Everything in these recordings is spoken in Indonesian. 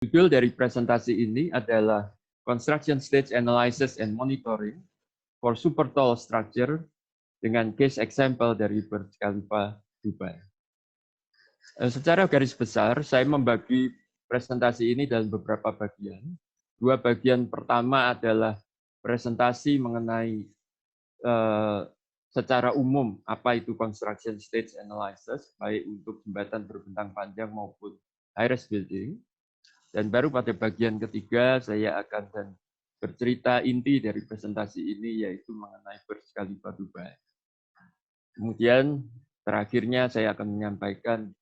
Judul dari presentasi ini adalah Construction Stage Analysis and Monitoring for Super Tall Structure dengan case example dari Burj Khalifa, Dubai. Secara garis besar, saya membagi presentasi ini dalam beberapa bagian. Dua bagian pertama adalah presentasi mengenai secara umum apa itu Construction Stage Analysis, baik untuk jembatan berbentang panjang maupun high-rise building. Dan baru pada bagian ketiga saya akan bercerita inti dari presentasi ini, yaitu mengenai Burj Khalifa Dubai. Kemudian terakhirnya saya akan menyampaikan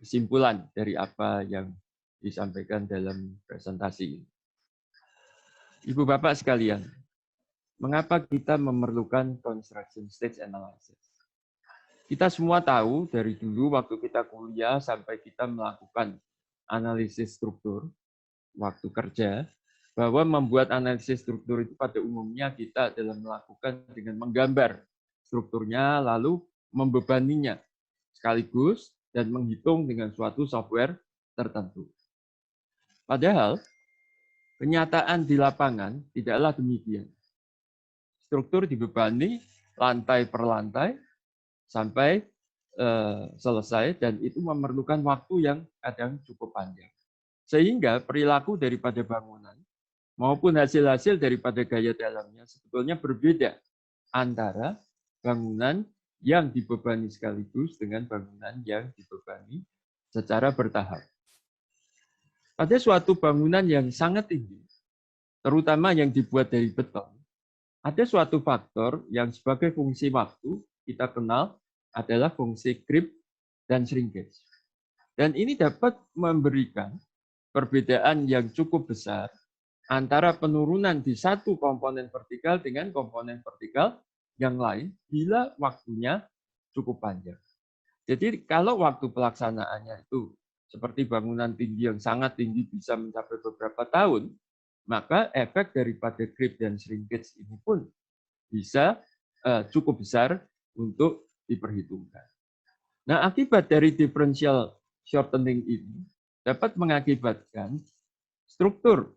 kesimpulan dari apa yang disampaikan dalam presentasi ini. Ibu Bapak sekalian, mengapa kita memerlukan Construction Stage Analysis? Kita semua tahu dari dulu waktu kita kuliah sampai kita melakukan analisis struktur waktu kerja, bahwa membuat analisis struktur itu pada umumnya kita adalah melakukan dengan menggambar strukturnya, lalu membebaninya sekaligus dan menghitung dengan suatu software tertentu. Padahal kenyataan di lapangan tidaklah demikian. Struktur dibebani lantai per lantai sampai selesai, dan itu memerlukan waktu yang kadang cukup panjang. Sehingga perilaku daripada bangunan maupun hasil-hasil daripada gaya dalamnya sebetulnya berbeda antara bangunan yang dibebani sekaligus dengan bangunan yang dibebani secara bertahap. Pada suatu bangunan yang sangat tinggi, terutama yang dibuat dari beton, ada suatu faktor yang sebagai fungsi waktu kita kenal adalah fungsi creep dan shrinkage. Dan ini dapat memberikan perbedaan yang cukup besar antara penurunan di satu komponen vertikal dengan komponen vertikal yang lain bila waktunya cukup panjang. Jadi kalau waktu pelaksanaannya itu seperti bangunan tinggi yang sangat tinggi bisa mencapai beberapa tahun, maka efek daripada creep dan shrinkage ini pun bisa cukup besar untuk diperhitungkan. Nah, akibat dari differential shortening ini dapat mengakibatkan struktur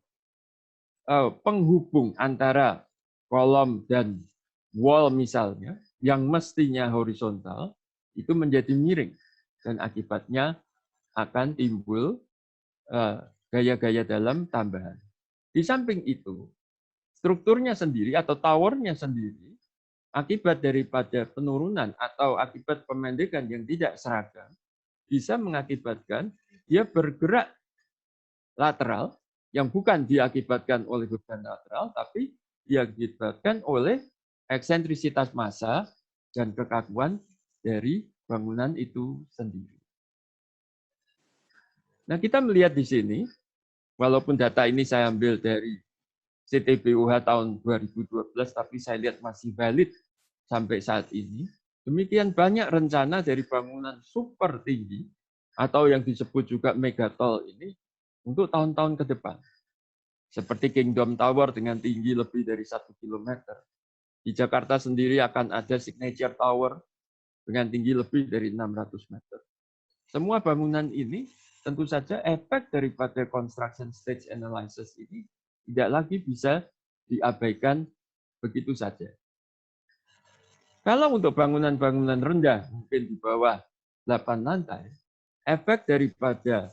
penghubung antara kolom dan wall misalnya, yang mestinya horizontal, itu menjadi miring. Dan akibatnya akan timbul gaya-gaya dalam tambahan. Di samping itu, strukturnya sendiri atau towernya sendiri, akibat daripada penurunan atau akibat pemendekan yang tidak seragam, bisa mengakibatkan dia bergerak lateral, yang bukan diakibatkan oleh beban lateral, tapi diakibatkan oleh eksentrisitas massa dan kekakuan dari bangunan itu sendiri. Nah, kita melihat di sini, walaupun data ini saya ambil dari CTBUH tahun 2012, tapi saya lihat masih valid sampai saat ini. Demikian banyak rencana dari bangunan super tinggi atau yang disebut juga megatall ini untuk tahun-tahun ke depan. Seperti Kingdom Tower dengan tinggi lebih dari 1 km. Di Jakarta sendiri akan ada Signature Tower dengan tinggi lebih dari 600 meter. Semua bangunan ini tentu saja efek daripada construction stage analysis ini tidak lagi bisa diabaikan begitu saja. Kalau untuk bangunan-bangunan rendah, mungkin di bawah 8 lantai, efek daripada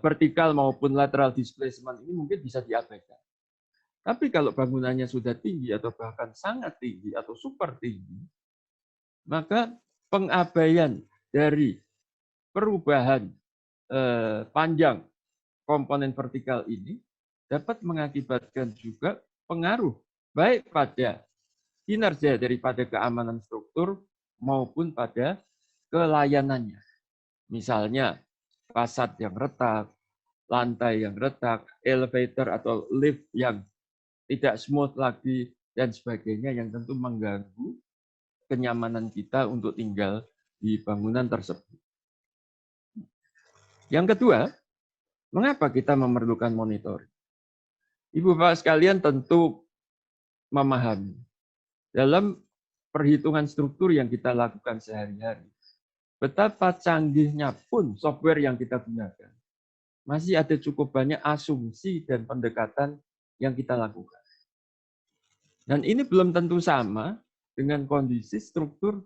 vertikal maupun lateral displacement ini mungkin bisa diabaikan. Tapi kalau bangunannya sudah tinggi atau bahkan sangat tinggi atau super tinggi, maka pengabaian dari perubahan panjang komponen vertikal ini dapat mengakibatkan juga pengaruh baik pada kinerja daripada keamanan struktur maupun pada kelayanannya. Misalnya fasad yang retak, lantai yang retak, elevator atau lift yang tidak smooth lagi, dan sebagainya yang tentu mengganggu kenyamanan kita untuk tinggal di bangunan tersebut. Yang kedua, mengapa kita memerlukan monitoring? Ibu Bapak sekalian tentu memahami dalam perhitungan struktur yang kita lakukan sehari-hari, betapa canggihnya pun software yang kita gunakan, masih ada cukup banyak asumsi dan pendekatan yang kita lakukan. Dan ini belum tentu sama dengan kondisi struktur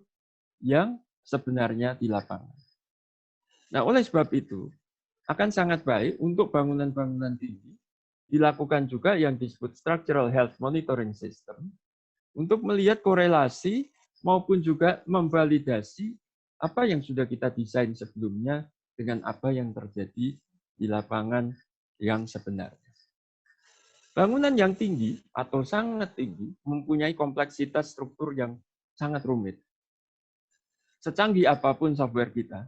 yang sebenarnya di lapangan. Nah, oleh sebab itu, akan sangat baik untuk bangunan-bangunan tinggi dilakukan juga yang disebut structural health monitoring system untuk melihat korelasi maupun juga memvalidasi apa yang sudah kita desain sebelumnya dengan apa yang terjadi di lapangan yang sebenarnya. Bangunan yang tinggi atau sangat tinggi mempunyai kompleksitas struktur yang sangat rumit. Secanggih apapun software kita,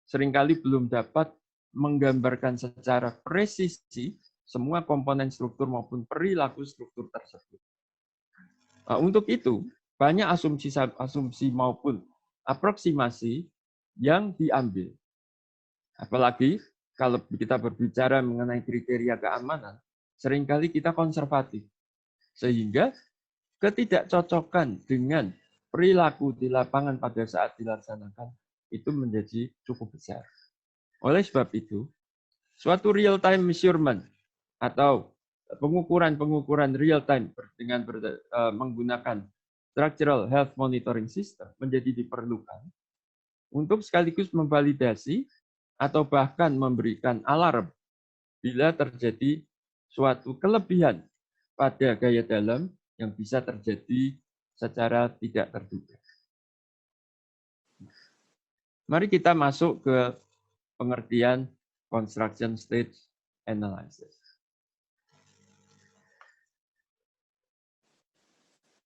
seringkali belum dapat menggambarkan secara presisi semua komponen struktur maupun perilaku struktur tersebut. Nah, untuk itu, banyak asumsi maupun aproksimasi yang diambil. Apalagi kalau kita berbicara mengenai kriteria keamanan, seringkali kita konservatif. Sehingga ketidakcocokan dengan perilaku di lapangan pada saat dilaksanakan itu menjadi cukup besar. Oleh sebab itu, suatu real-time measurement atau pengukuran real-time dengan menggunakan structural health monitoring system menjadi diperlukan untuk sekaligus memvalidasi atau bahkan memberikan alarm bila terjadi suatu kelebihan pada gaya dalam yang bisa terjadi secara tidak terduga. Mari kita masuk ke pengertian construction stage analysis.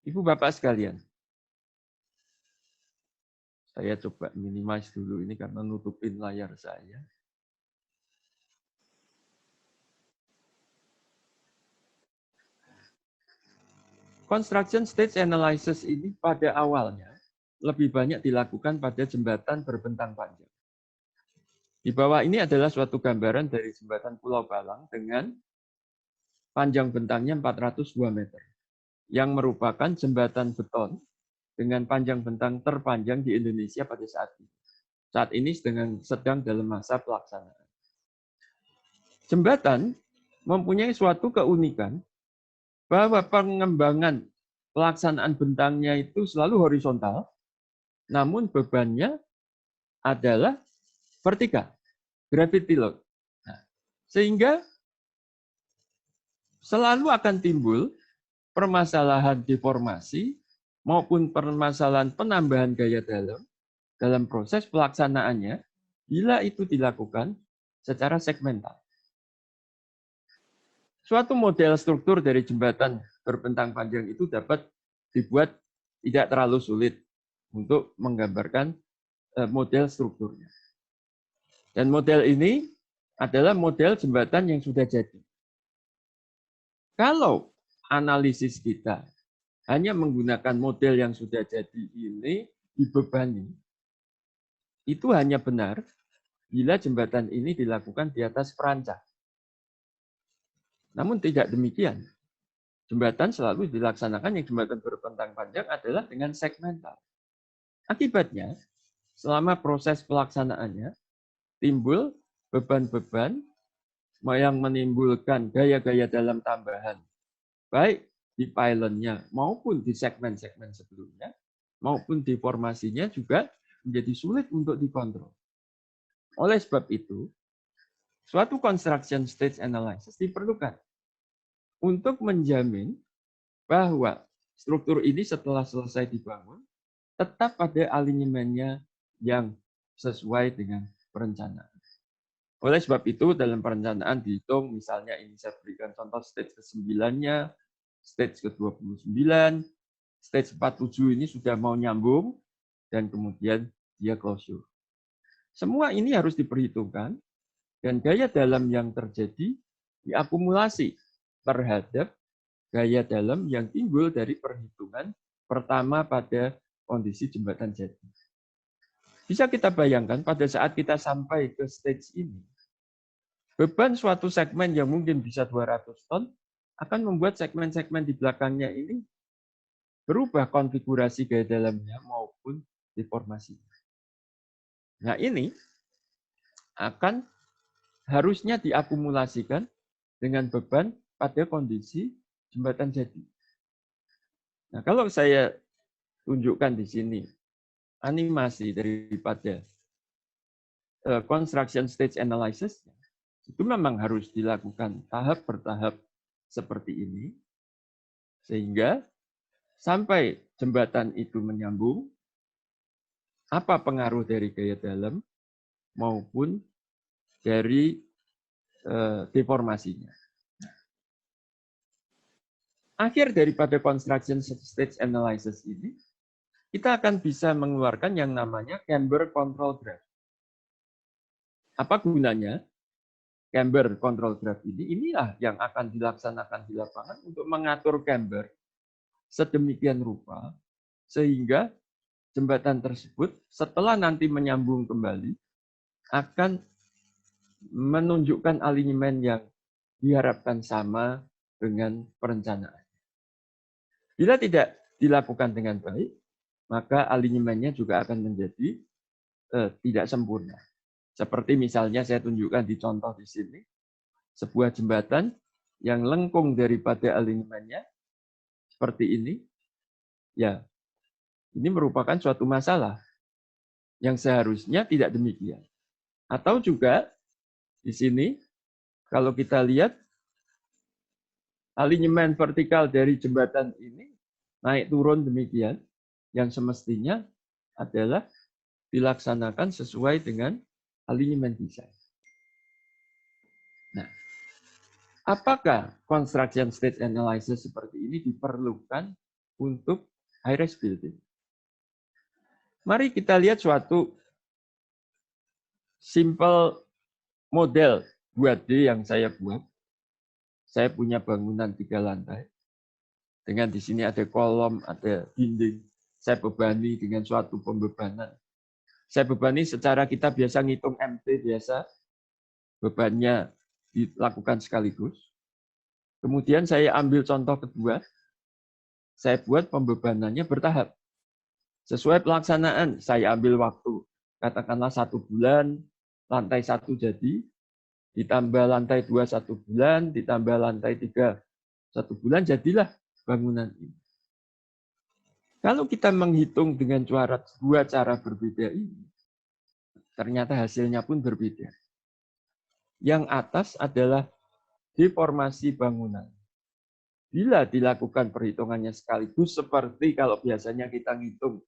Ibu Bapak sekalian, saya coba minimize dulu ini karena nutupin layar saya. Construction stage analysis ini pada awalnya lebih banyak dilakukan pada jembatan berbentang panjang. Di bawah ini adalah suatu gambaran dari jembatan Pulau Balang dengan panjang bentangnya 402 meter, yang merupakan jembatan beton dengan panjang bentang terpanjang di Indonesia pada saat ini. Saat ini sedang dalam masa pelaksanaan. Jembatan mempunyai suatu keunikan bahwa pengembangan pelaksanaan bentangnya itu selalu horizontal, namun bebannya adalah vertikal, gravity load. Nah, sehingga selalu akan timbul permasalahan deformasi maupun permasalahan penambahan gaya dalam proses pelaksanaannya bila itu dilakukan secara segmental. Suatu model struktur dari jembatan berbentang panjang itu dapat dibuat tidak terlalu sulit untuk menggambarkan model strukturnya. Dan model ini adalah model jembatan yang sudah jadi. Kalau analisis kita hanya menggunakan model yang sudah jadi ini dibebani, itu hanya benar bila jembatan ini dilakukan di atas perancang. Namun tidak demikian. Jembatan selalu dilaksanakan yang jembatan berbentang panjang adalah dengan segmental. Akibatnya, selama proses pelaksanaannya, timbul beban-beban yang menimbulkan gaya-gaya dalam tambahan, baik di pylonnya maupun di segmen-segmen sebelumnya, maupun di formasinya juga menjadi sulit untuk dikontrol. Oleh sebab itu, suatu construction stage analysis diperlukan untuk menjamin bahwa struktur ini setelah selesai dibangun, tetap pada alinyemennya yang sesuai dengan perencanaan. Oleh sebab itu, dalam perencanaan dihitung, misalnya ini saya berikan contoh stage ke-9-nya, stage ke-29, stage 47 ini sudah mau nyambung, dan kemudian dia closure. Semua ini harus diperhitungkan, dan gaya dalam yang terjadi diakumulasi terhadap gaya dalam yang timbul dari perhitungan pertama pada kondisi jembatan jadi. Bisa kita bayangkan pada saat kita sampai ke stage ini, beban suatu segmen yang mungkin bisa 200 ton akan membuat segmen-segmen di belakangnya ini berubah konfigurasi gaya dalamnya maupun deformasinya. Nah, ini akan harusnya diakumulasikan dengan beban pada kondisi jembatan jadi. Nah, kalau saya tunjukkan di sini animasi daripada construction stage analysis, itu memang harus dilakukan tahap per tahap seperti ini, sehingga sampai jembatan itu menyambung, apa pengaruh dari gaya dalam maupun dari deformasinya. Akhir daripada construction stage analysis ini, kita akan bisa mengeluarkan yang namanya camber control graph. Apa gunanya? Camber control graph inilah yang akan dilaksanakan di lapangan untuk mengatur camber sedemikian rupa sehingga jembatan tersebut setelah nanti menyambung kembali akan menunjukkan alinyemen yang diharapkan sama dengan perencanaan. Bila tidak dilakukan dengan baik, maka alinyemennya juga akan menjadi tidak sempurna. Seperti misalnya saya tunjukkan di contoh di sini, sebuah jembatan yang lengkung daripada alinyemennya seperti ini, ya ini merupakan suatu masalah yang seharusnya tidak demikian. Atau juga di sini, kalau kita lihat alinyemen vertikal dari jembatan ini naik turun demikian, yang semestinya adalah dilaksanakan sesuai dengan alinyemen desain. Nah, apakah construction stage analysis seperti ini diperlukan untuk high-rise building? Mari kita lihat suatu simple model 2D yang saya buat. Saya punya bangunan 3 lantai. Dengan di sini ada kolom, ada dinding. Saya bebani dengan suatu pembebanan. Saya bebani secara kita biasa ngitung MT biasa. Bebannya dilakukan sekaligus. Kemudian saya ambil contoh kedua. Saya buat pembebanannya bertahap. Sesuai pelaksanaan, saya ambil waktu. Katakanlah 1 bulan, lantai 1 jadi, ditambah lantai 2 1 bulan, ditambah lantai 3 1 bulan, jadilah bangunan ini. Kalau kita menghitung dengan dua cara berbeda ini, ternyata hasilnya pun berbeda. Yang atas adalah deformasi bangunan. Bila dilakukan perhitungannya sekaligus, seperti kalau biasanya kita ngitung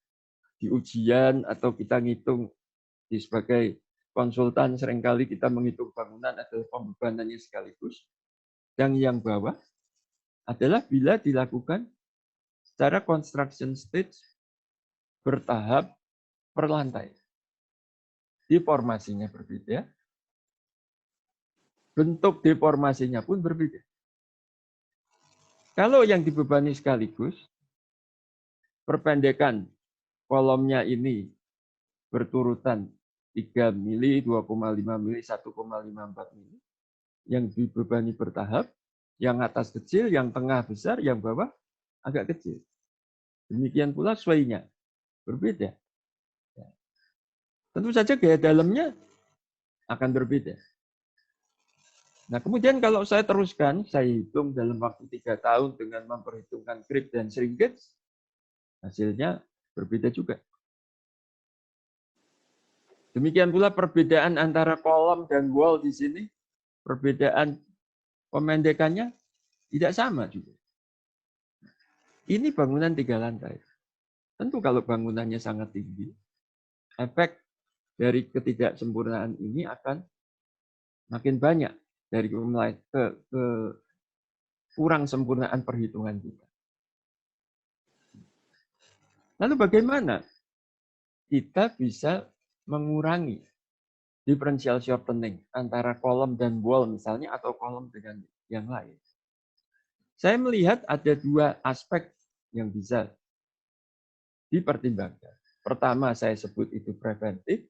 di ujian atau kita ngitung di sebagai konsultan, seringkali kita menghitung bangunan adalah pembebanannya sekaligus. Dan yang bawah adalah bila dilakukan secara construction stage bertahap per lantai. Deformasinya berbeda, bentuk deformasinya pun berbeda. Kalau yang dibebani sekaligus, perpendekan kolomnya ini berturutan 3 mili, 2,5 mili, 1,54 mili. Yang dibebani bertahap, yang atas kecil, yang tengah besar, yang bawah agak kecil. Demikian pula sway-nya berbeda. Tentu saja gaya dalamnya akan berbeda. Nah, kemudian kalau saya teruskan, saya hitung dalam waktu 3 tahun dengan memperhitungkan creep dan shrinkage, hasilnya berbeda juga. Demikian pula perbedaan antara kolom dan wall di sini, perbedaan pemendekannya tidak sama juga. Ini bangunan 3 lantai. Tentu kalau bangunannya sangat tinggi, efek dari ketidaksempurnaan ini akan makin banyak dari kurang sempurnaan perhitungan kita. Lalu bagaimana kita bisa mengurangi differential shortening antara kolom dan wall misalnya atau kolom dengan yang lain? Saya melihat ada 2 aspek yang bisa dipertimbangkan. Pertama saya sebut itu preventif,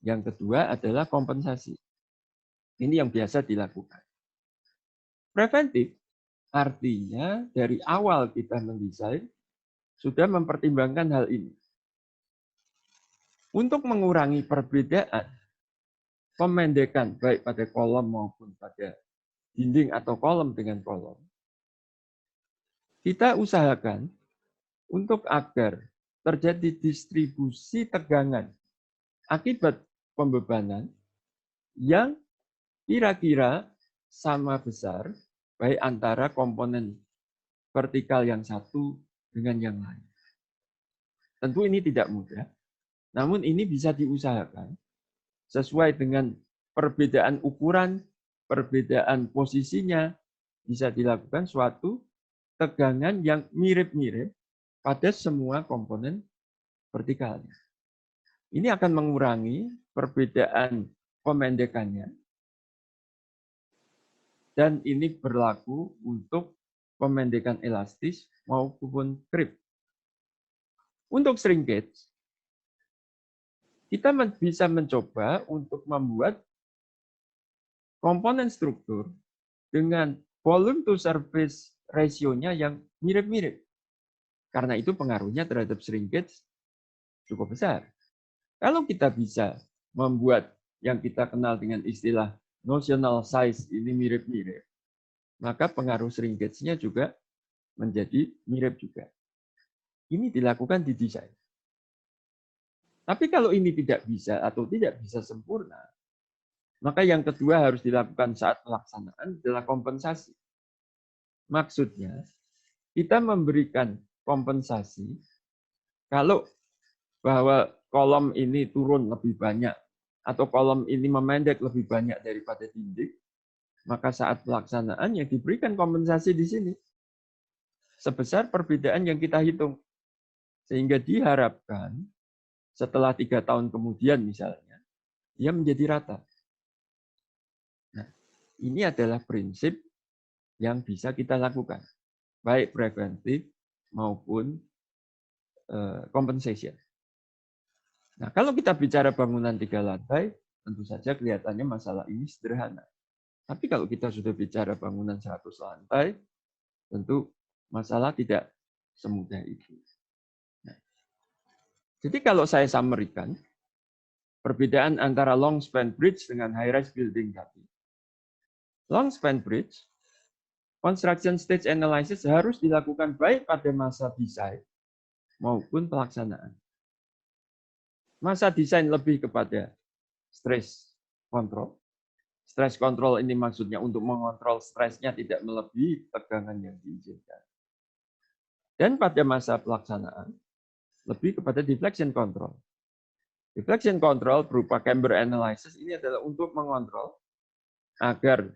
yang kedua adalah kompensasi. Ini yang biasa dilakukan. Preventif artinya dari awal kita mendesain sudah mempertimbangkan hal ini. Untuk mengurangi perbedaan pemendekan baik pada kolom maupun pada dinding atau kolom dengan kolom, kita usahakan untuk agar terjadi distribusi tegangan akibat pembebanan yang kira-kira sama besar baik antara komponen vertikal yang satu dengan yang lain. Tentu ini tidak mudah, namun ini bisa diusahakan sesuai dengan perbedaan ukuran, perbedaan posisinya, bisa dilakukan suatu tegangan yang mirip-mirip pada semua komponen vertikalnya. Ini akan mengurangi perbedaan pemendekannya, dan ini berlaku untuk pemendekan elastis maupun krip. Untuk shrinkage, kita bisa mencoba untuk membuat komponen struktur dengan volume to surface ratio-nya yang mirip-mirip. Karena itu pengaruhnya terhadap shrinkage cukup besar. Kalau kita bisa membuat yang kita kenal dengan istilah notional size ini mirip-mirip, maka pengaruh shrinkage-nya juga menjadi mirip juga. Ini dilakukan di desain. Tapi kalau ini tidak bisa atau tidak bisa sempurna, maka yang kedua harus dilakukan saat pelaksanaan adalah kompensasi. Maksudnya, kita memberikan kompensasi kalau bahwa kolom ini turun lebih banyak atau kolom ini memendek lebih banyak daripada dinding, maka saat pelaksanaan yang diberikan kompensasi di sini sebesar perbedaan yang kita hitung. Sehingga diharapkan setelah 3 tahun kemudian misalnya, dia menjadi rata. Nah, ini adalah prinsip yang bisa kita lakukan, baik preventif maupun compensation. Nah, kalau kita bicara bangunan 3 lantai, tentu saja kelihatannya masalah ini sederhana. Tapi kalau kita sudah bicara bangunan 100 lantai, tentu masalah tidak semudah itu. Nah, jadi kalau saya summary-kan, perbedaan antara long span bridge dengan high rise building tadi. Long span bridge, construction stage analysis harus dilakukan baik pada masa desain maupun pelaksanaan. Masa desain lebih kepada stress control. Stress control ini maksudnya untuk mengontrol stresnya tidak melebihi tegangan yang diizinkan. Dan pada masa pelaksanaan, lebih kepada deflection control. Deflection control berupa camber analysis ini adalah untuk mengontrol agar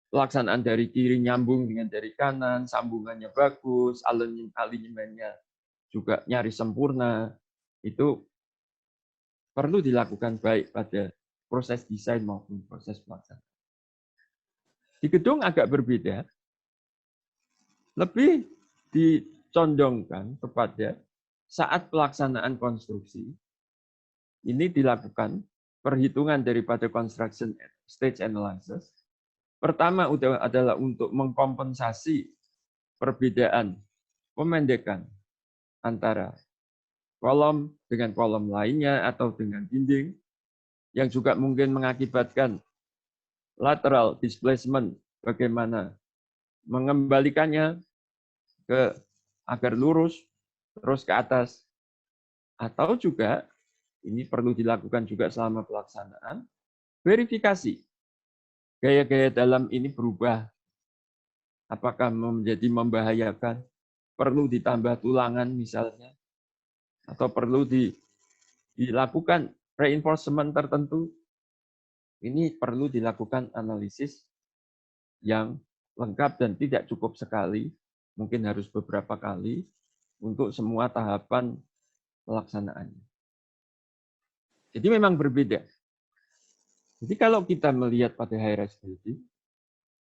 pelaksanaan dari kiri nyambung dengan dari kanan, sambungannya bagus, alinyemennya juga nyaris sempurna. Itu perlu dilakukan baik pada proses desain maupun proses pelaksanaan. Di gedung agak berbeda, lebih dicondongkan kepada saat pelaksanaan konstruksi, ini dilakukan perhitungan daripada construction stage analysis. Pertama adalah untuk mengkompensasi perbedaan pemendekan antara kolom dengan kolom lainnya atau dengan dinding, yang juga mungkin mengakibatkan lateral displacement, bagaimana mengembalikannya ke agar lurus terus ke atas, atau juga ini perlu dilakukan juga selama pelaksanaan verifikasi gaya-gaya dalam ini berubah, apakah menjadi membahayakan, perlu ditambah tulangan misalnya, atau perlu dilakukan reinforcement tertentu. Ini perlu dilakukan analisis yang lengkap dan tidak cukup sekali, mungkin harus beberapa kali untuk semua tahapan pelaksanaannya. Jadi memang berbeda. Jadi kalau kita melihat pada high-rise building,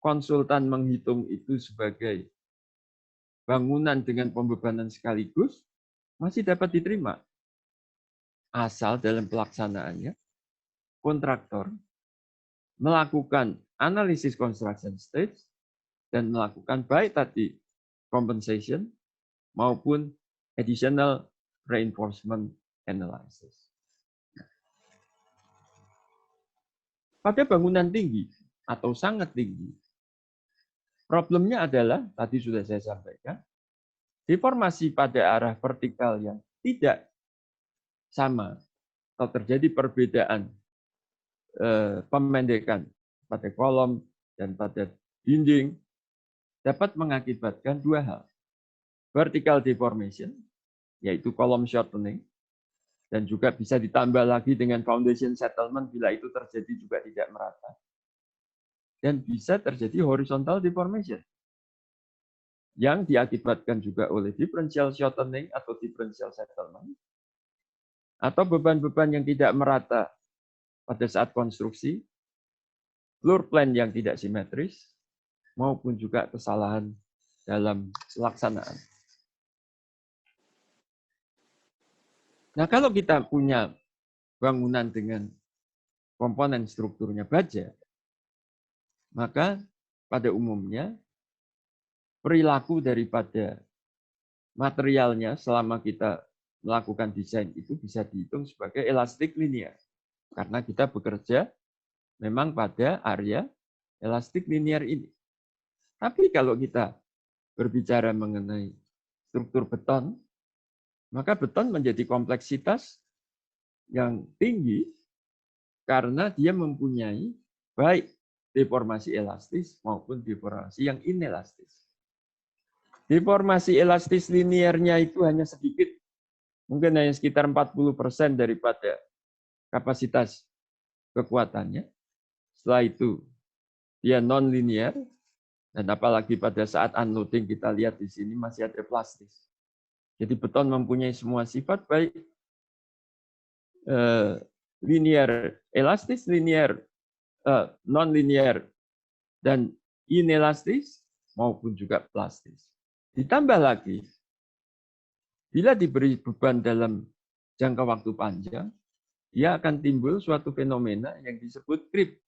konsultan menghitung itu sebagai bangunan dengan pembebanan sekaligus masih dapat diterima. Asal dalam pelaksanaannya, kontraktor melakukan analisis construction stage dan melakukan baik tadi compensation maupun additional reinforcement analysis. pada bangunan tinggi atau sangat tinggi, problemnya adalah, tadi sudah saya sampaikan, deformasi pada arah vertikal yang tidak sama atau terjadi perbedaan pemendekan pada kolom dan pada dinding dapat mengakibatkan dua hal. Vertical deformation, yaitu column shortening, dan juga bisa ditambah lagi dengan foundation settlement bila itu terjadi juga tidak merata. Dan bisa terjadi horizontal deformation, yang diakibatkan juga oleh differential shortening atau differential settlement, atau beban-beban yang tidak merata pada saat konstruksi, floor plan yang tidak simetris, maupun juga kesalahan dalam pelaksanaan. Nah, kalau kita punya bangunan dengan komponen strukturnya baja, maka pada umumnya perilaku daripada materialnya selama kita melakukan desain itu bisa dihitung sebagai elastik linear. Karena kita bekerja memang pada area elastik linear ini. Tapi kalau kita berbicara mengenai struktur beton, maka beton menjadi kompleksitas yang tinggi karena dia mempunyai baik deformasi elastis maupun deformasi yang inelastis. Deformasi elastis linearnya itu hanya sedikit, mungkin hanya sekitar 40% daripada kapasitas kekuatannya. Setelah itu dia non-linear, dan apalagi pada saat unloading kita lihat di sini masih ada plastis. Jadi beton mempunyai semua sifat baik linear, elastis, linear, non-linear, dan inelastis maupun juga plastis. Ditambah lagi, bila diberi beban dalam jangka waktu panjang, dia akan timbul suatu fenomena yang disebut creep.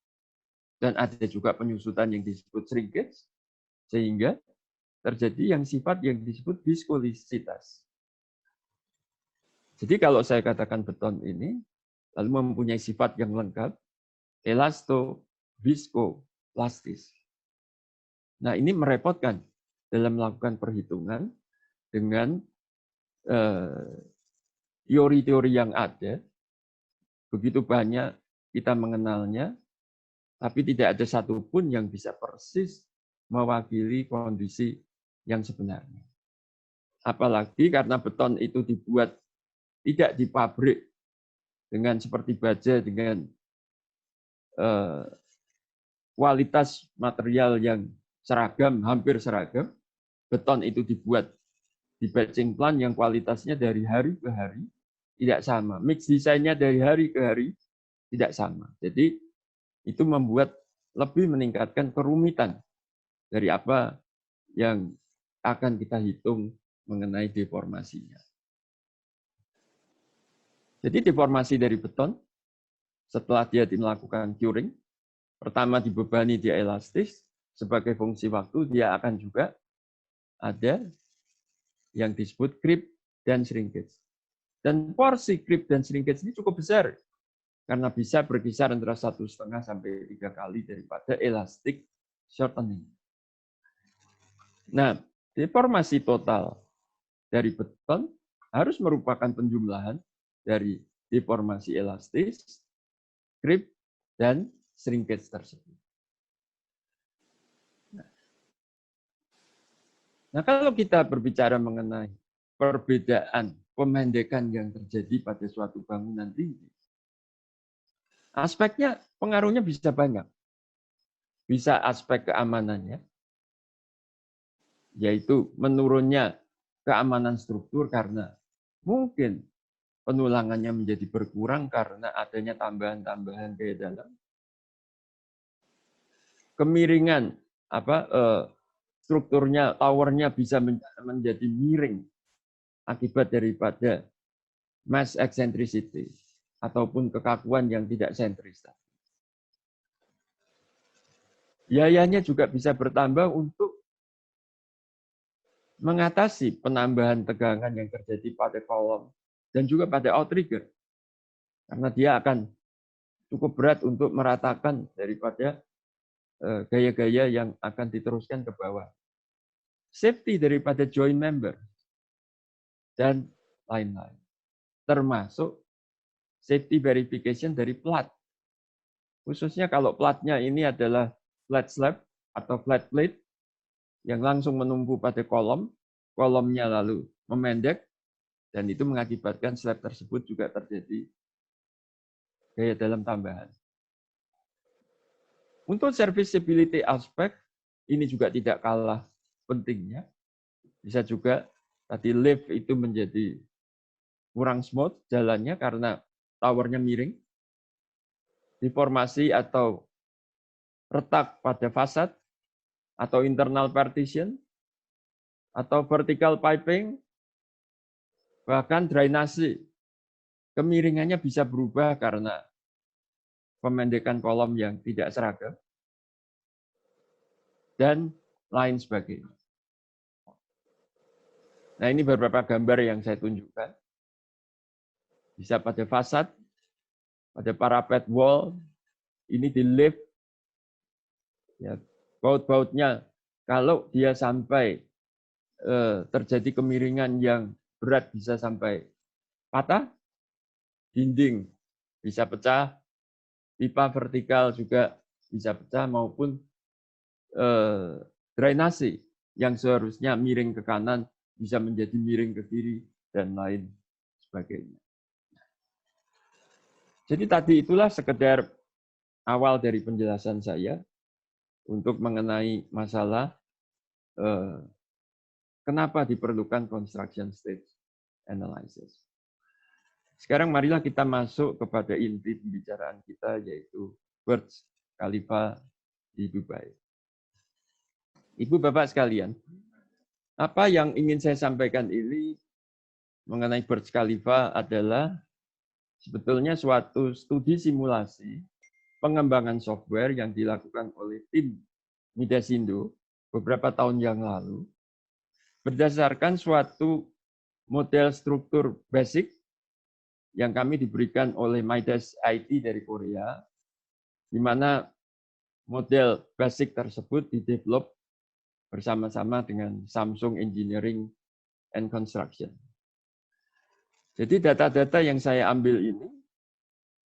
Dan ada juga penyusutan yang disebut shrinkage, sehingga terjadi yang sifat yang disebut viskolisitas. Jadi kalau saya katakan beton ini, lalu mempunyai sifat yang lengkap, elasto, visko, plastis. Nah, ini merepotkan dalam melakukan perhitungan dengan teori-teori yang ada. Begitu banyak kita mengenalnya, tapi tidak ada satupun yang bisa persis mewakili kondisi yang sebenarnya. Apalagi karena beton itu dibuat tidak di pabrik dengan seperti baja dengan kualitas material yang seragam, hampir seragam. Beton itu dibuat di batching plant yang kualitasnya dari hari ke hari tidak sama. Mix desainnya dari hari ke hari tidak sama. Jadi itu membuat lebih meningkatkan kerumitan dari apa yang akan kita hitung mengenai deformasinya. Jadi deformasi dari beton, setelah dia melakukan curing, pertama dibebani dia elastis, sebagai fungsi waktu dia akan juga ada yang disebut creep dan shrinkage. Dan porsi creep dan shrinkage ini cukup besar, karena bisa berkisar antara 1,5 sampai 3 kali daripada elastic shortening. Nah, deformasi total dari beton harus merupakan penjumlahan dari deformasi elastis, creep, dan shrinkage tersebut. Nah, kalau kita berbicara mengenai perbedaan pemendekan yang terjadi pada suatu bangunan tinggi, aspeknya, pengaruhnya bisa banyak. Bisa aspek keamanannya, yaitu menurunnya keamanan struktur karena mungkin penulangannya menjadi berkurang karena adanya tambahan-tambahan ke dalam. Kemiringan strukturnya, towernya bisa menjadi miring akibat daripada mass eccentricity ataupun kekakuan yang tidak sentris. Biayanya juga bisa bertambah untuk mengatasi penambahan tegangan yang terjadi pada kolom dan juga pada outrigger. Karena dia akan cukup berat untuk meratakan daripada gaya-gaya yang akan diteruskan ke bawah. Safety daripada joint member dan lain-lain. Termasuk safety verification dari plat. Khususnya kalau platnya ini adalah flat slab atau flat plate yang langsung menumpu pada kolomnya lalu memendek, dan itu mengakibatkan slab tersebut juga terjadi gaya dalam tambahan. Untuk serviceability aspek, ini juga tidak kalah pentingnya. Bisa juga tadi lift itu menjadi kurang smooth jalannya karena towernya miring, deformasi atau retak pada fasad, atau internal partition, atau vertical piping, bahkan drainase. Kemiringannya bisa berubah karena pemendekan kolom yang tidak seragam, dan lain sebagainya. Nah, ini beberapa gambar yang saya tunjukkan. Bisa pada fasad, pada parapet wall, ini di lift, ya, baut-bautnya kalau dia sampai terjadi kemiringan yang berat bisa sampai patah, dinding bisa pecah, pipa vertikal juga bisa pecah, maupun drainase yang seharusnya miring ke kanan bisa menjadi miring ke kiri, dan lain sebagainya. Jadi tadi itulah sekedar awal dari penjelasan saya untuk mengenai masalah kenapa diperlukan construction stage analysis. Sekarang marilah kita masuk kepada inti pembicaraan kita, yaitu Burj Khalifa di Dubai. Ibu Bapak sekalian, apa yang ingin saya sampaikan ini mengenai Burj Khalifa adalah sebetulnya suatu studi simulasi pengembangan software yang dilakukan oleh tim Midasindo beberapa tahun yang lalu berdasarkan suatu model struktur basic yang kami diberikan oleh Midas IT dari Korea, di mana model basic tersebut didevelop bersama-sama dengan Samsung Engineering and Construction. Jadi data-data yang saya ambil ini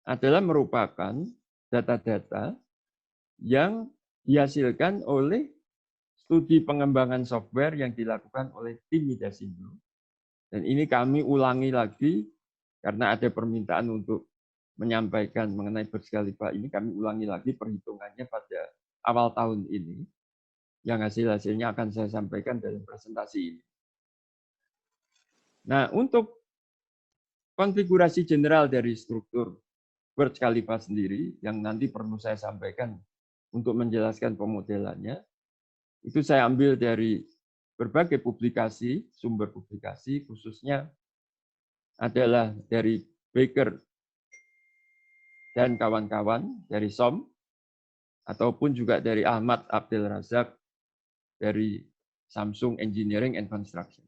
adalah merupakan data-data yang dihasilkan oleh studi pengembangan software yang dilakukan oleh tim Midasindo. Dan ini kami ulangi lagi karena ada permintaan untuk menyampaikan mengenai Burj Khalifa ini, kami ulangi lagi perhitungannya pada awal tahun ini, yang hasil-hasilnya akan saya sampaikan dalam presentasi ini. Nah, untuk konfigurasi general dari struktur Burj Khalifa sendiri, yang nanti perlu saya sampaikan untuk menjelaskan pemodelannya, itu saya ambil dari berbagai publikasi, sumber publikasi, khususnya adalah dari Baker dan kawan-kawan dari SOM, ataupun juga dari Ahmad Abdel Razak dari Samsung Engineering and Construction.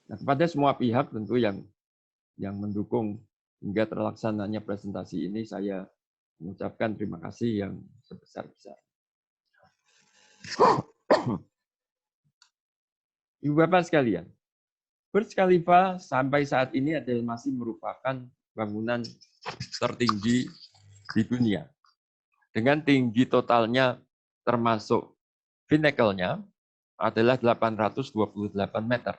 Nah, kepada semua pihak tentu yang mendukung hingga terlaksananya presentasi ini, saya mengucapkan terima kasih yang sebesar-besar. Ibu Bapak sekalian, Burj Khalifa sampai saat ini adalah masih merupakan bangunan tertinggi di dunia. Dengan tinggi totalnya termasuk pinnacle-nya adalah 828 meter.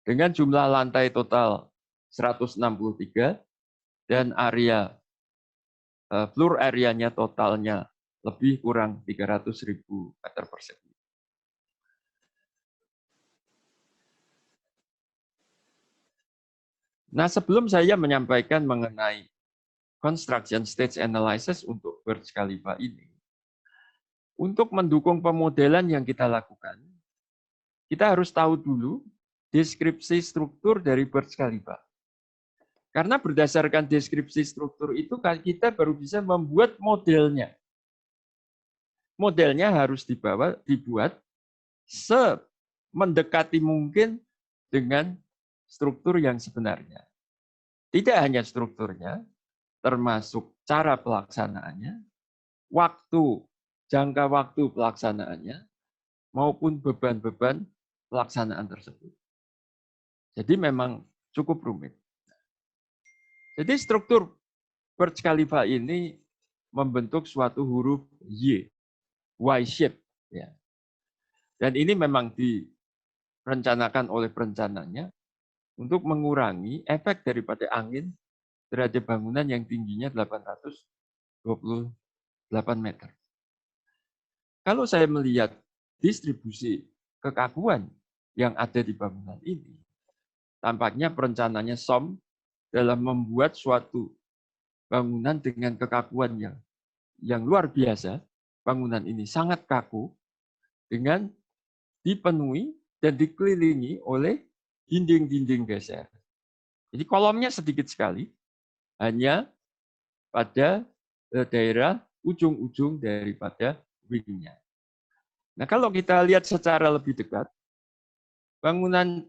Dengan jumlah lantai total 163 dan area floor area-nya totalnya lebih kurang 300.000 meter persegi. Nah, sebelum saya menyampaikan mengenai construction stage analysis untuk Burj Khalifa ini, untuk mendukung pemodelan yang kita lakukan, kita harus tahu dulu deskripsi struktur dari Burj Khalifa. Karena berdasarkan deskripsi struktur itu, kita baru bisa membuat modelnya. Modelnya harus dibuat semendekati mungkin dengan struktur yang sebenarnya. Tidak hanya strukturnya, termasuk cara pelaksanaannya, jangka waktu pelaksanaannya, maupun beban-beban pelaksanaan tersebut. Jadi memang cukup rumit. Jadi struktur Burj Khalifa ini membentuk suatu huruf Y shape. Ya. Dan ini memang direncanakan oleh perencananya untuk mengurangi efek daripada angin terhadap bangunan yang tingginya 828 meter. Kalau saya melihat distribusi kekakuan yang ada di bangunan ini, tampaknya perencananya SOM dalam membuat suatu bangunan dengan kekakuan yang luar biasa. Bangunan ini sangat kaku dengan dipenuhi dan dikelilingi oleh dinding-dinding geser. Jadi kolomnya sedikit sekali, hanya pada daerah ujung-ujung daripada wing-nya. Nah, kalau kita lihat secara lebih dekat, bangunan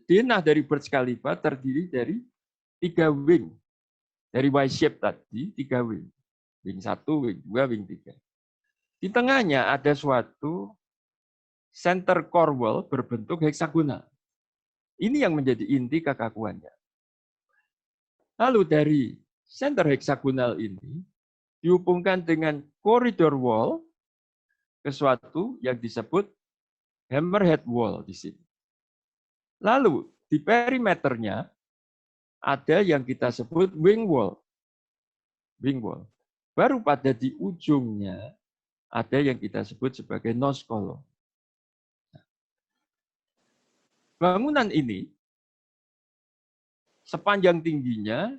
denah dari Burj Khalifa terdiri dari 3 wing. Dari Y-shape tadi, 3 wing. Wing 1, wing 2, wing 3. Di tengahnya ada suatu center core wall berbentuk heksagonal. Ini yang menjadi inti kekakuannya. Lalu dari center heksagonal ini dihubungkan dengan corridor wall ke suatu yang disebut hammerhead wall di sini. Lalu di perimeternya ada yang kita sebut wing wall. Wing wall. Baru pada di ujungnya ada yang kita sebut sebagai nose column. Bangunan ini sepanjang tingginya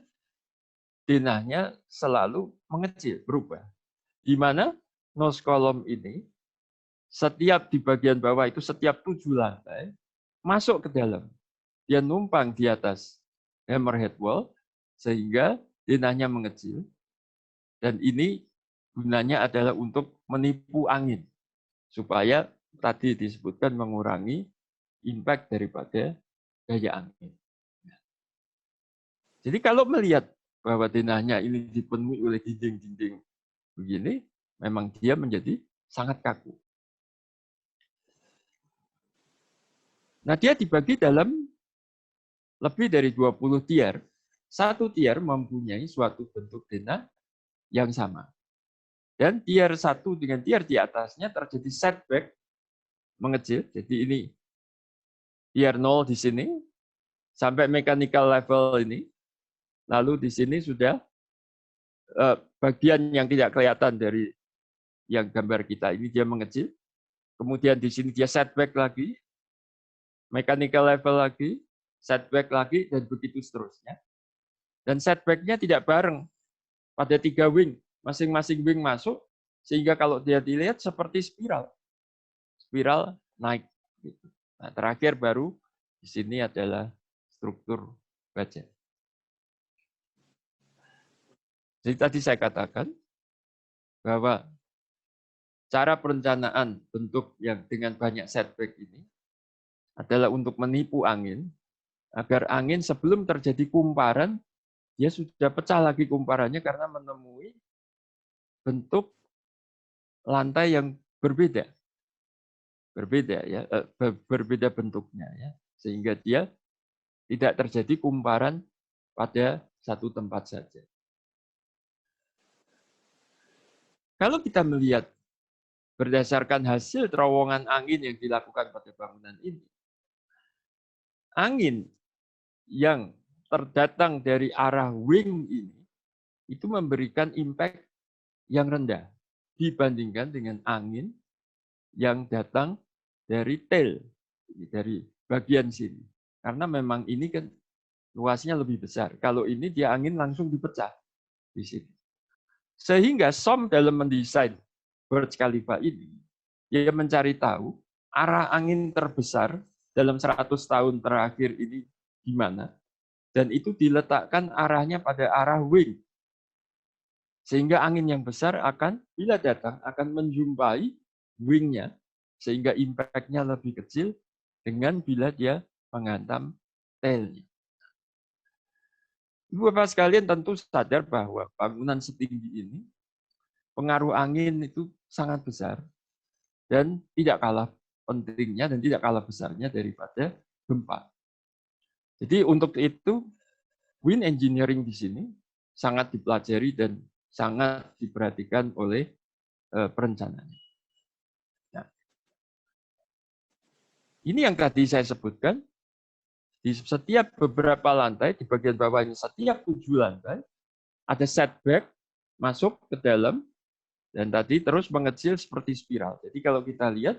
denahnya selalu mengecil, berubah. Di mana nose column ini setiap di bagian bawah itu setiap 7 lantai masuk ke dalam. Dia numpang di atas hammerhead wall sehingga denahnya mengecil. Dan ini gunanya adalah untuk menipu angin supaya tadi disebutkan mengurangi impact daripada gaya angin. Jadi kalau melihat bahwa denahnya ini dipenuhi oleh dinding-dinding begini, memang dia menjadi sangat kaku. Nah, dia dibagi dalam lebih dari 20 tier. Satu tier mempunyai suatu bentuk denah yang sama. Dan tier 1 dengan tier di atasnya terjadi setback mengecil. Jadi ini tier 0 di sini sampai mechanical level ini. Lalu di sini sudah bagian yang tidak kelihatan dari yang gambar kita ini dia mengecil. Kemudian di sini dia setback lagi, mechanical level lagi, setback lagi, dan begitu seterusnya. Dan setback-nya tidak bareng pada 3 wing. Masing-masing wing masuk, sehingga kalau dia dilihat seperti spiral. Spiral naik. Nah, terakhir baru di sini adalah struktur baja. Jadi tadi saya katakan bahwa cara perencanaan bentuk yang dengan banyak setback ini adalah untuk menipu angin, agar angin sebelum terjadi kumparan, dia sudah pecah lagi kumparannya karena menemui bentuk lantai yang berbeda. Berbeda ya, berbeda bentuknya ya, sehingga dia tidak terjadi kumparan pada satu tempat saja. Kalau kita melihat berdasarkan hasil terowongan angin yang dilakukan pada bangunan ini, angin yang terdatang dari arah wing ini itu memberikan impact yang rendah dibandingkan dengan angin yang datang dari tail, dari bagian sini. Karena memang ini kan luasnya lebih besar. Kalau ini dia angin langsung dipecah di sini. Sehingga SOM dalam mendesain Burj Khalifa ini, dia mencari tahu arah angin terbesar dalam 100 tahun terakhir ini di mana. Dan itu diletakkan arahnya pada arah wing. Sehingga angin yang besar akan, bila datang, akan menjumpai wing-nya, sehingga impact-nya lebih kecil dengan bila dia menghantam tail-nya. Ibu Bapak sekalian tentu sadar bahwa bangunan setinggi ini pengaruh angin itu sangat besar dan tidak kalah pentingnya dan tidak kalah besarnya daripada gempa. Jadi untuk itu wind engineering di sini sangat dipelajari dan sangat diperhatikan oleh perencanaan. Nah, ini yang tadi saya sebutkan, di setiap beberapa lantai, di bagian bawah ini setiap 7 lantai, ada setback masuk ke dalam, dan tadi terus mengecil seperti spiral. Jadi kalau kita lihat,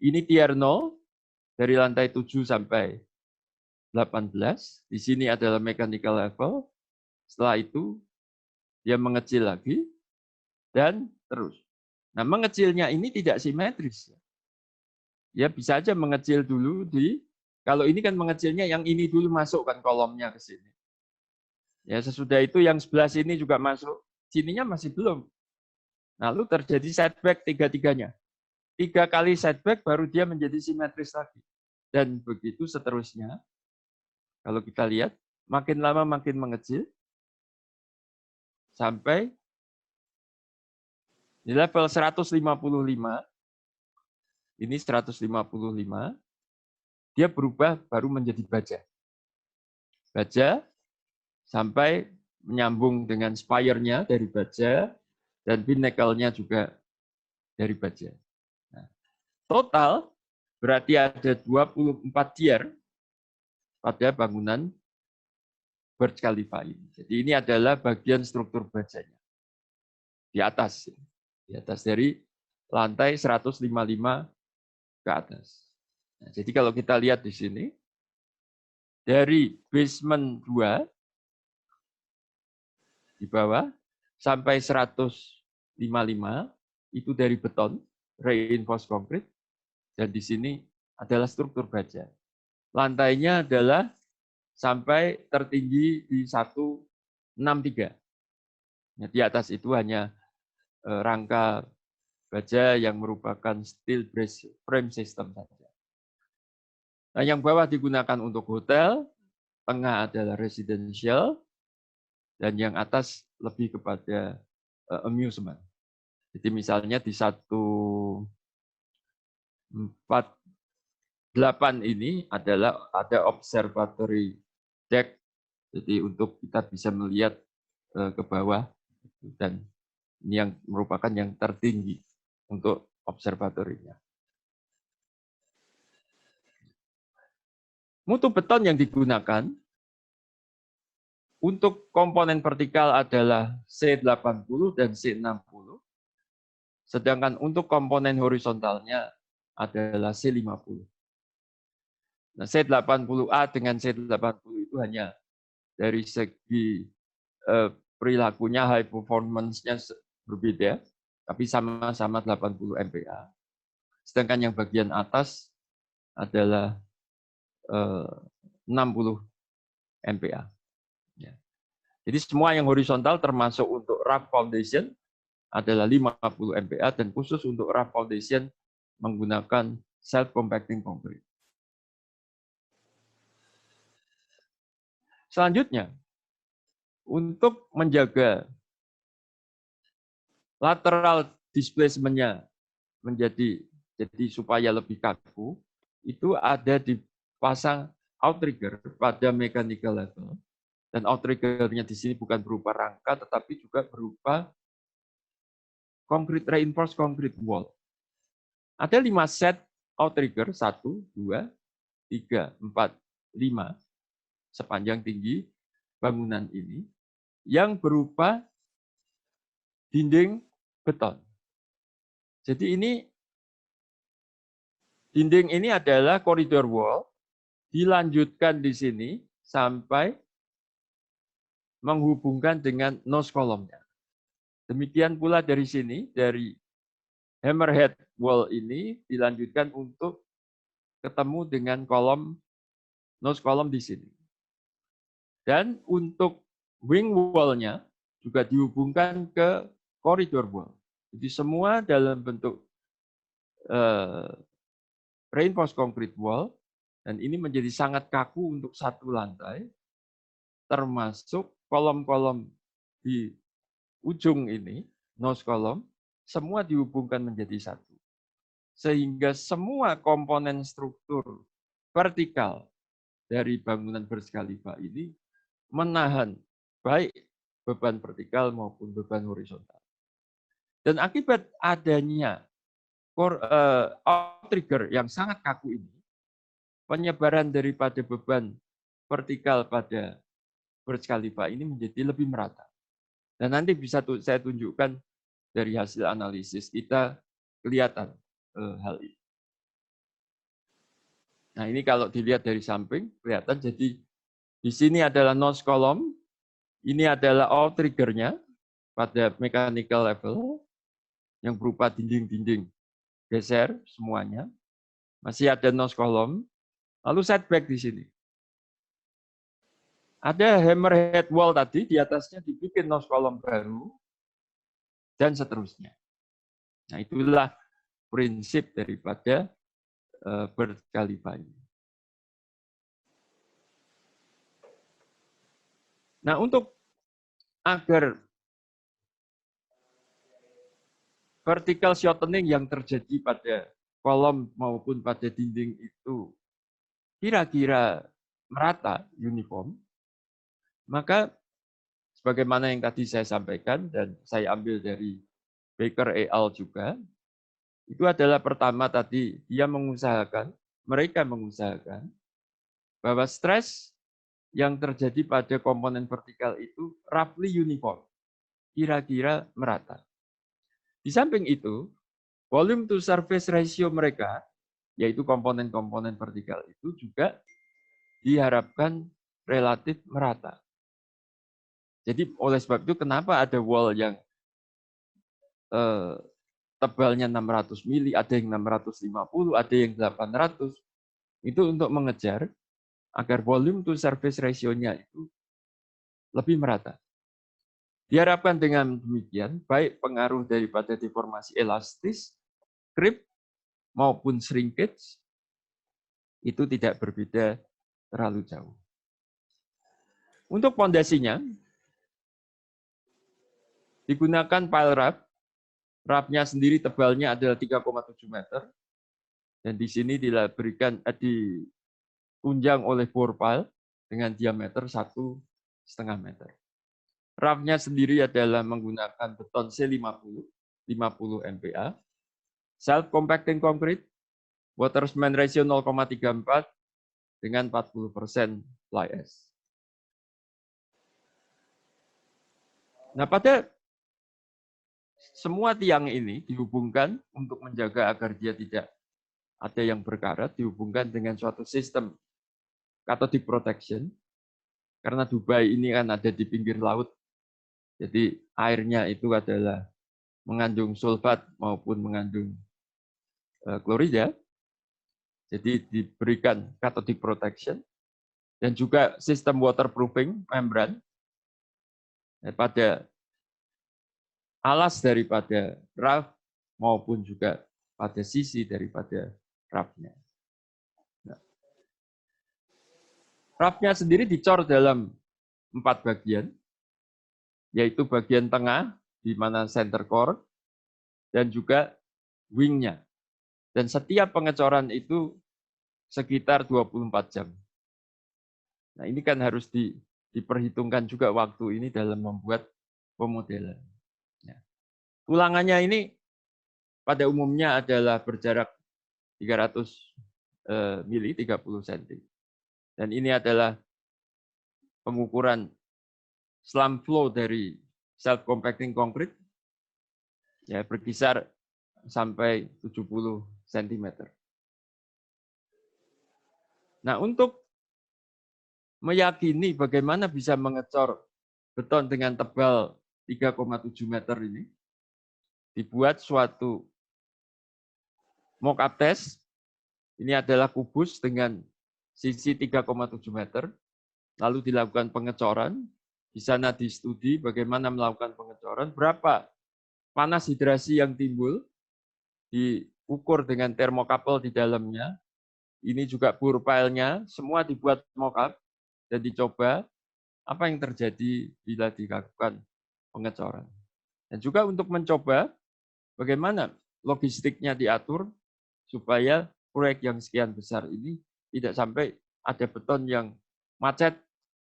ini tier 0, dari lantai 7 sampai 18, di sini adalah mechanical level, setelah itu dia mengecil lagi, dan terus. Nah, mengecilnya ini tidak simetris. Ya bisa aja mengecil dulu kalau ini kan mengecilnya yang ini dulu masuk kan kolomnya ke sini. Ya sesudah itu yang sebelah sini juga masuk, sininya masih belum. Lalu terjadi setback tiga-tiganya. 3 kali setback baru dia menjadi simetris lagi. Dan begitu seterusnya. Kalau kita lihat, makin lama makin mengecil, sampai di level 155, ini 155, dia berubah baru menjadi baja. Baja sampai menyambung dengan spire-nya dari baja, dan pinnacle-nya juga dari baja. Nah, total berarti ada 24 tier pada bangunan Burj Khalifa ini. Jadi ini adalah bagian struktur bajanya. Di atas dari lantai 155 ke atas. Nah, jadi kalau kita lihat di sini, dari basement 2 di bawah sampai 155 itu dari beton, reinforced concrete, dan di sini adalah struktur baja. Lantainya adalah sampai tertinggi di 163. Nah, di atas itu hanya rangka baja yang merupakan steel brace frame system saja. Nah, yang bawah digunakan untuk hotel, tengah adalah residential, dan yang atas lebih kepada amusement. Jadi misalnya di 148 ini adalah ada observatory deck, jadi untuk kita bisa melihat ke bawah, dan ini yang merupakan yang tertinggi untuk observatorinya. Mutu beton yang digunakan untuk komponen vertikal adalah C80 dan C60, sedangkan untuk komponen horizontalnya adalah C50. Nah, C80A dengan C80 itu hanya dari segi perilakunya, high performance-nya berbeda, tapi sama-sama 80 MPa. Sedangkan yang bagian atas adalah 60 MPa. Ya. Jadi semua yang horizontal termasuk untuk rough foundation adalah 50 MPa, dan khusus untuk rough foundation menggunakan self-compacting concrete. Selanjutnya, untuk menjaga lateral displacement-nya jadi supaya lebih kaku, itu ada dipasang outrigger pada mechanical level. Dan outrigger-nya di sini bukan berupa rangka, tetapi juga berupa concrete reinforced concrete wall. Ada 5 set outrigger, 1, 2, 3, 4, 5, sepanjang tinggi bangunan ini, yang berupa dinding beton. Jadi ini dinding ini adalah corridor wall, dilanjutkan di sini sampai menghubungkan dengan nose column-nya. Demikian pula dari sini, dari hammerhead wall ini dilanjutkan untuk ketemu dengan kolom nose column di sini. Dan untuk wing wall-nya juga dihubungkan ke corridor wall. Jadi semua dalam bentuk reinforced concrete wall, dan ini menjadi sangat kaku untuk satu lantai, termasuk kolom-kolom di ujung ini, nose column, semua dihubungkan menjadi satu. Sehingga semua komponen struktur vertikal dari bangunan Burj Khalifa ini menahan baik beban vertikal maupun beban horizontal. Dan akibat adanya outrigger yang sangat kaku ini, penyebaran daripada beban vertikal pada Burj Khalifa ini menjadi lebih merata. Dan nanti bisa saya tunjukkan dari hasil analisis kita kelihatan hal ini. Nah, ini kalau dilihat dari samping kelihatan, jadi di sini adalah nose column, ini adalah outriggernya pada mechanical level yang berupa dinding-dinding geser semuanya. Masih ada nose column, lalu setback di sini. Ada hammerhead wall tadi, di atasnya dibikin nose column baru, dan seterusnya. Nah, itulah prinsip daripada Burj Khalifa ini. Nah, untuk agar vertical shortening yang terjadi pada kolom maupun pada dinding itu kira-kira merata, uniform, maka sebagaimana yang tadi saya sampaikan dan saya ambil dari Baker et al. Juga, itu adalah pertama tadi mereka mengusahakan bahwa stres yang terjadi pada komponen vertikal itu roughly uniform, kira-kira merata. Di samping itu, volume to surface ratio mereka, yaitu komponen-komponen vertikal itu juga diharapkan relatif merata. Jadi oleh sebab itu kenapa ada wall yang tebalnya 600 mili, ada yang 650, ada yang 800, itu untuk mengejar agar volume to surface ratio-nya itu lebih merata. Diharapkan dengan demikian, baik pengaruh daripada deformasi elastis, creep, maupun shrinkage, itu tidak berbeda terlalu jauh. Untuk pondasinya, digunakan pile wrap. Wrap-nya sendiri tebalnya adalah 3,7 meter. Dan di sini ditunjang oleh bore pile dengan diameter 1,5 meter. Wrap-nya sendiri adalah menggunakan beton C50, 50 MPa, self-compacting concrete, water cement ratio 0,34 dengan 40% fly ash. Nah, pada semua tiang ini dihubungkan untuk menjaga agar dia tidak ada yang berkarat, dihubungkan dengan suatu sistem cathodic protection. Karena Dubai ini kan ada di pinggir laut, jadi airnya itu adalah mengandung sulfat maupun mengandung klorida. Jadi diberikan cathodic protection dan juga sistem waterproofing membran pada alas daripada raf maupun juga pada sisi daripada rafnya. Nah, rafnya sendiri dicor dalam 4 bagian, yaitu bagian tengah di mana center core dan juga wingnya. Dan setiap pengecoran itu sekitar 24 jam. Nah, ini kan harus diperhitungkan juga waktu ini dalam membuat pemodelan. Tulangannya ini pada umumnya adalah berjarak 300 mili, 30 cm. Dan ini adalah pengukuran slump flow dari self-compacting concrete, ya berkisar sampai 70 cm. Nah, untuk meyakini bagaimana bisa mengecor beton dengan tebal 3,7 meter ini, dibuat suatu mock-up test. Ini adalah kubus dengan sisi 3,7 meter. Lalu dilakukan pengecoran. Di sana disetujui bagaimana melakukan pengecoran, berapa panas hidrasi yang timbul, diukur dengan termokapel di dalamnya. Ini juga bore pile-nya, semua dibuat mock-up dan dicoba. apa yang terjadi bila dilakukan pengecoran. Dan juga untuk mencoba bagaimana logistiknya diatur supaya proyek yang sekian besar ini tidak sampai ada beton yang macet,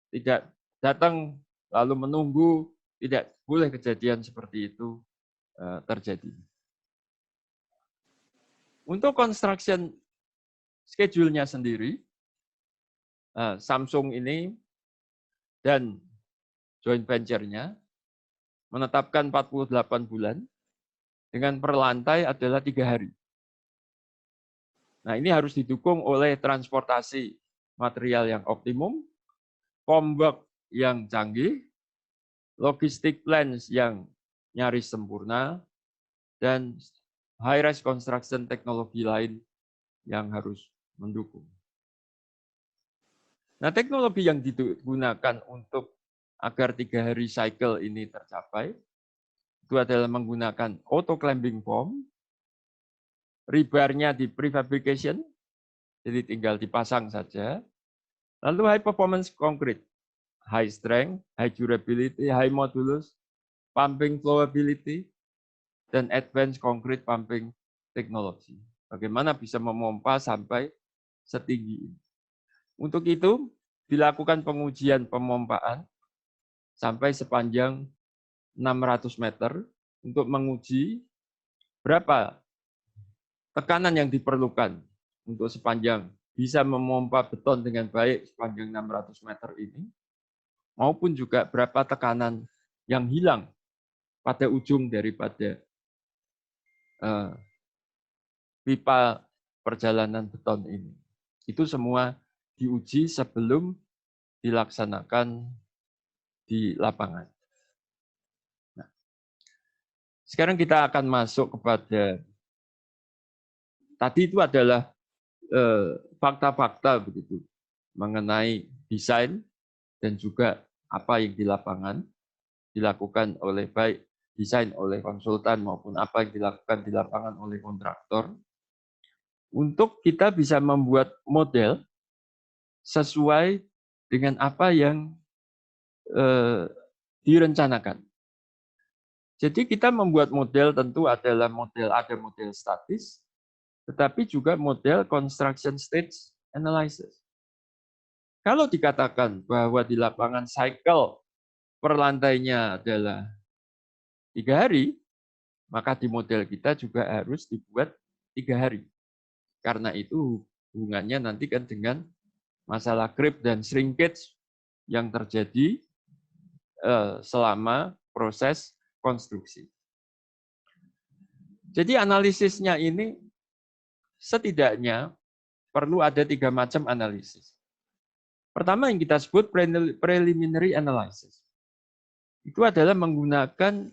tidak datang lalu menunggu, tidak boleh kejadian seperti itu terjadi. Untuk construction schedule-nya sendiri, Samsung ini dan joint venture-nya menetapkan 48 bulan dengan per lantai adalah 3 hari. Nah, ini harus didukung oleh transportasi material yang optimum, POM-work yang canggih, logistik plans yang nyaris sempurna, dan high-rise construction teknologi lain yang harus mendukung. Nah, teknologi yang digunakan untuk agar 3 hari cycle ini tercapai, itu adalah menggunakan auto clamping foam, rebarnya di prefabrication, jadi tinggal dipasang saja. Lalu high performance concrete, high strength, high durability, high modulus, pumping flowability, dan advanced concrete pumping technology. Bagaimana bisa memompa sampai setinggi ini. Untuk itu, dilakukan pengujian pemompaan sampai sepanjang 600 meter untuk menguji berapa tekanan yang diperlukan untuk sepanjang bisa memompa beton dengan baik sepanjang 600 meter ini, maupun juga berapa tekanan yang hilang pada ujung daripada pipa perjalanan beton ini. Itu semua diuji sebelum dilaksanakan di lapangan. Nah, sekarang kita akan masuk kepada, tadi itu adalah fakta-fakta begitu mengenai desain dan juga apa yang di lapangan dilakukan oleh baik desain oleh konsultan maupun apa yang dilakukan di lapangan oleh kontraktor, untuk kita bisa membuat model sesuai dengan apa yang direncanakan. Jadi kita membuat model tentu adalah ada model statis, tetapi juga model construction stage analysis. Kalau dikatakan bahwa di lapangan cycle per lantainya adalah 3 hari, maka di model kita juga harus dibuat 3 hari. Karena itu hubungannya nanti kan dengan masalah creep dan shrinkage yang terjadi selama proses konstruksi. Jadi analisisnya ini setidaknya perlu ada 3 macam analisis. Pertama yang kita sebut preliminary analysis. Itu adalah menggunakan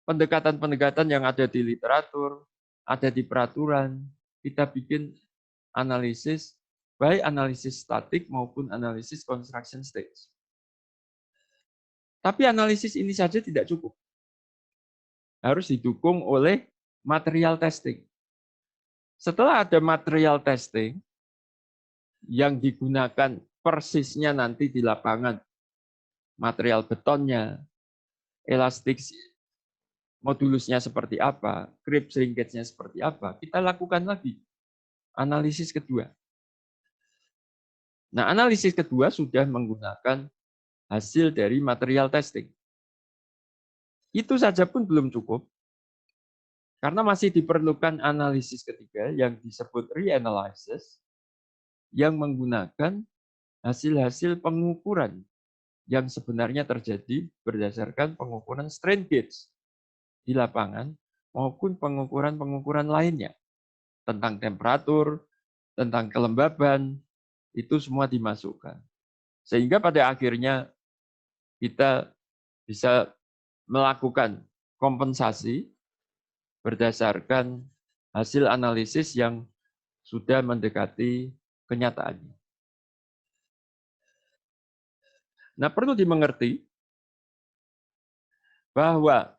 pendekatan-pendekatan yang ada di literatur, ada di peraturan. Kita bikin analisis, baik analisis statik maupun analisis construction stage. Tapi analisis ini saja tidak cukup. Harus didukung oleh material testing. Setelah ada material testing, yang digunakan persisnya nanti di lapangan, material betonnya, elastik modulusnya seperti apa, creep shrinkage-nya seperti apa, kita lakukan lagi analisis kedua. Nah, analisis kedua sudah menggunakan hasil dari material testing. Itu saja pun belum cukup, karena masih diperlukan analisis ketiga yang disebut reanalysis, yang menggunakan hasil-hasil pengukuran yang sebenarnya terjadi berdasarkan pengukuran strain gauge di lapangan maupun pengukuran-pengukuran lainnya tentang temperatur, tentang kelembaban, itu semua dimasukkan. Sehingga pada akhirnya kita bisa melakukan kompensasi berdasarkan hasil analisis yang sudah mendekati kenyataannya. Nah, perlu dimengerti bahwa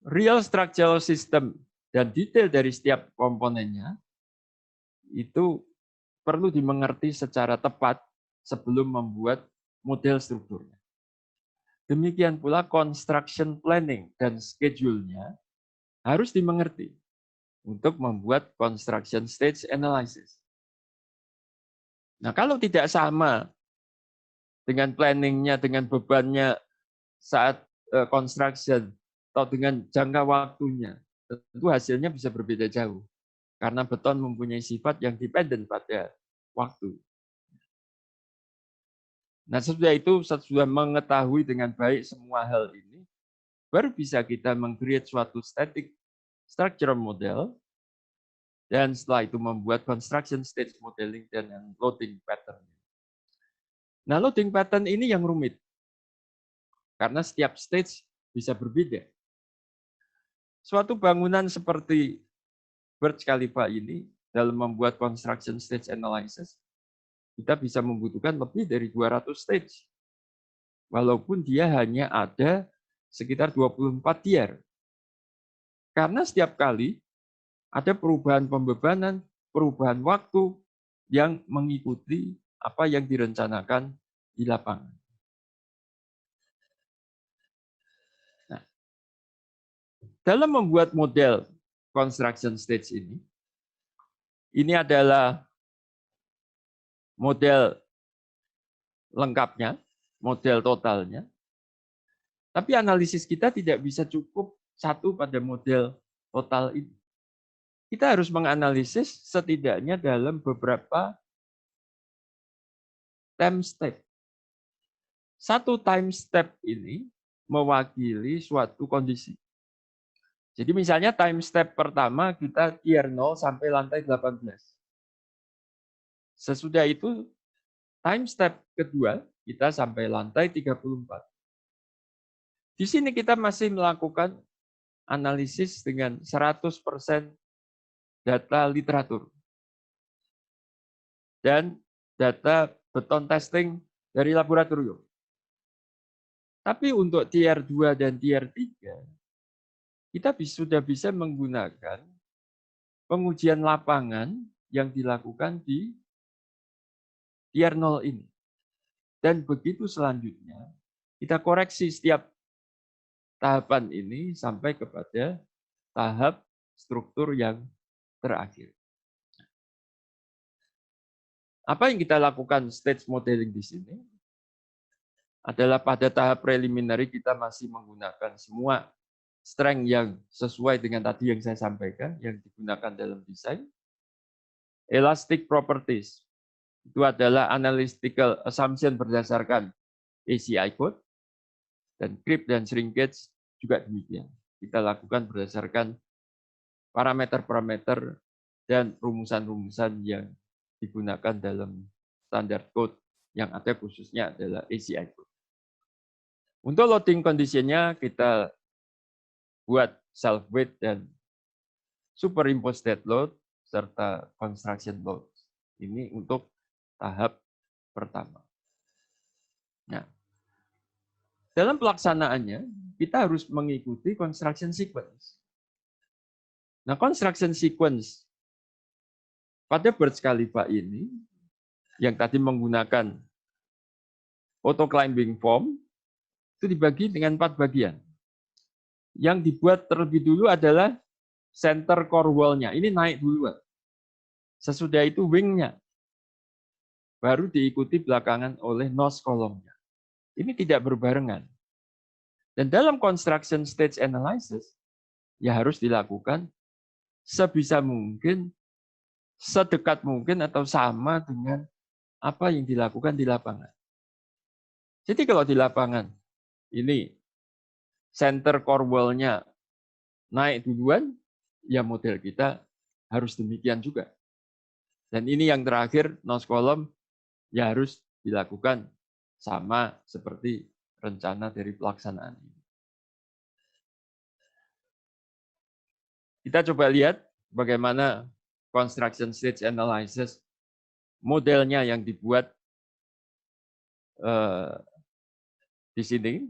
real structural system dan detail dari setiap komponennya itu perlu dimengerti secara tepat sebelum membuat model strukturnya. Demikian pula construction planning dan schedule-nya harus dimengerti untuk membuat construction stage analysis. Nah, kalau tidak sama dengan planning-nya, dengan bebannya saat construction, atau dengan jangka waktunya, tentu hasilnya bisa berbeda jauh. Karena beton mempunyai sifat yang dependen pada waktu. Nah, sesudah itu, sesudah mengetahui dengan baik semua hal ini, baru bisa kita meng-create suatu static structural model, dan setelah itu membuat construction stage modeling dan loading pattern. Nah, loading pattern ini yang rumit, karena setiap stage bisa berbeda. Suatu bangunan seperti Burj Khalifa ini, dalam membuat construction stage analysis, kita bisa membutuhkan lebih dari 200 stage. Walaupun dia hanya ada sekitar 24 tier. Karena setiap kali ada perubahan pembebanan, perubahan waktu yang mengikuti apa yang direncanakan di lapangan. Nah, dalam membuat model construction stage ini adalah model lengkapnya, model totalnya. Tapi analisis kita tidak bisa cukup satu pada model total ini. Kita harus menganalisis setidaknya dalam beberapa time step. Satu time step ini mewakili suatu kondisi. Jadi misalnya time step pertama kita tier 0 sampai lantai 18. Sesudah itu time step kedua kita sampai lantai 34. Di sini kita masih melakukan analisis dengan 100% data literatur dan data beton testing dari laboratorium. Tapi untuk tier 2 dan tier 3, kita sudah bisa menggunakan pengujian lapangan yang dilakukan di tier 0 ini. Dan begitu selanjutnya, kita koreksi setiap tahapan ini sampai kepada tahap struktur yang terakhir. Apa yang kita lakukan stage modeling di sini adalah pada tahap preliminary kita masih menggunakan semua strength yang sesuai dengan tadi yang saya sampaikan, yang digunakan dalam desain. Elastic properties, itu adalah analytical assumption berdasarkan ACI code, dan creep dan shrinkage juga demikian. Kita lakukan berdasarkan parameter-parameter dan rumusan-rumusan yang digunakan dalam standar code yang ada khususnya adalah ACI code. Untuk loading condition-nya kita buat self weight dan superimposed dead load serta construction load. Ini untuk tahap pertama. Nah, dalam pelaksanaannya kita harus mengikuti construction sequence. Nah, construction sequence pada Burj Khalifa ini yang tadi menggunakan auto climbing form itu dibagi dengan 4 bagian. Yang dibuat terlebih dulu adalah center core wall-nya. Ini naik duluan. Sesudah itu wing-nya. Baru diikuti belakangan oleh nose column-nya. Ini tidak berbarengan. Dan dalam construction stage analysis, ya harus dilakukan sebisa mungkin, sedekat mungkin, atau sama dengan apa yang dilakukan di lapangan. Jadi kalau di lapangan, ini center core wall-nya naik duluan, ya model kita harus demikian juga. Dan ini yang terakhir, nose column, ya harus dilakukan sama seperti rencana dari pelaksanaan ini. Kita coba lihat bagaimana construction stage analysis modelnya yang dibuat di sini.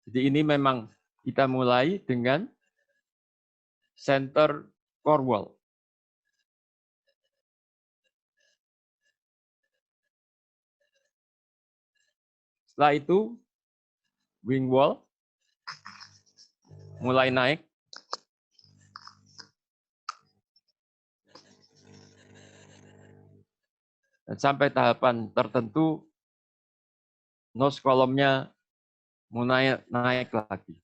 Jadi ini memang kita mulai dengan center core wall. Setelah itu wing wall mulai naik. Dan sampai tahapan tertentu nose column-nya mulai naik lagi.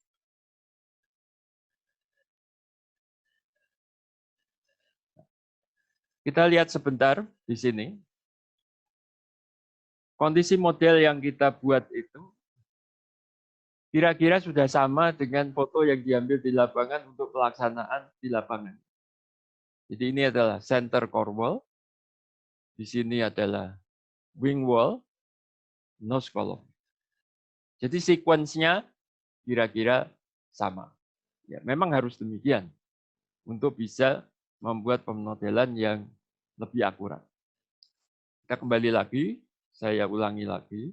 Kita lihat sebentar di sini. Kondisi model yang kita buat itu kira-kira sudah sama dengan foto yang diambil di lapangan untuk pelaksanaan di lapangan. Jadi ini adalah center core wall. Di sini adalah wing wall, nose column. Jadi sequence-nya kira-kira sama. Ya, memang harus demikian untuk bisa membuat pemodelan yang lebih akurat. Kita kembali lagi, saya ulangi lagi.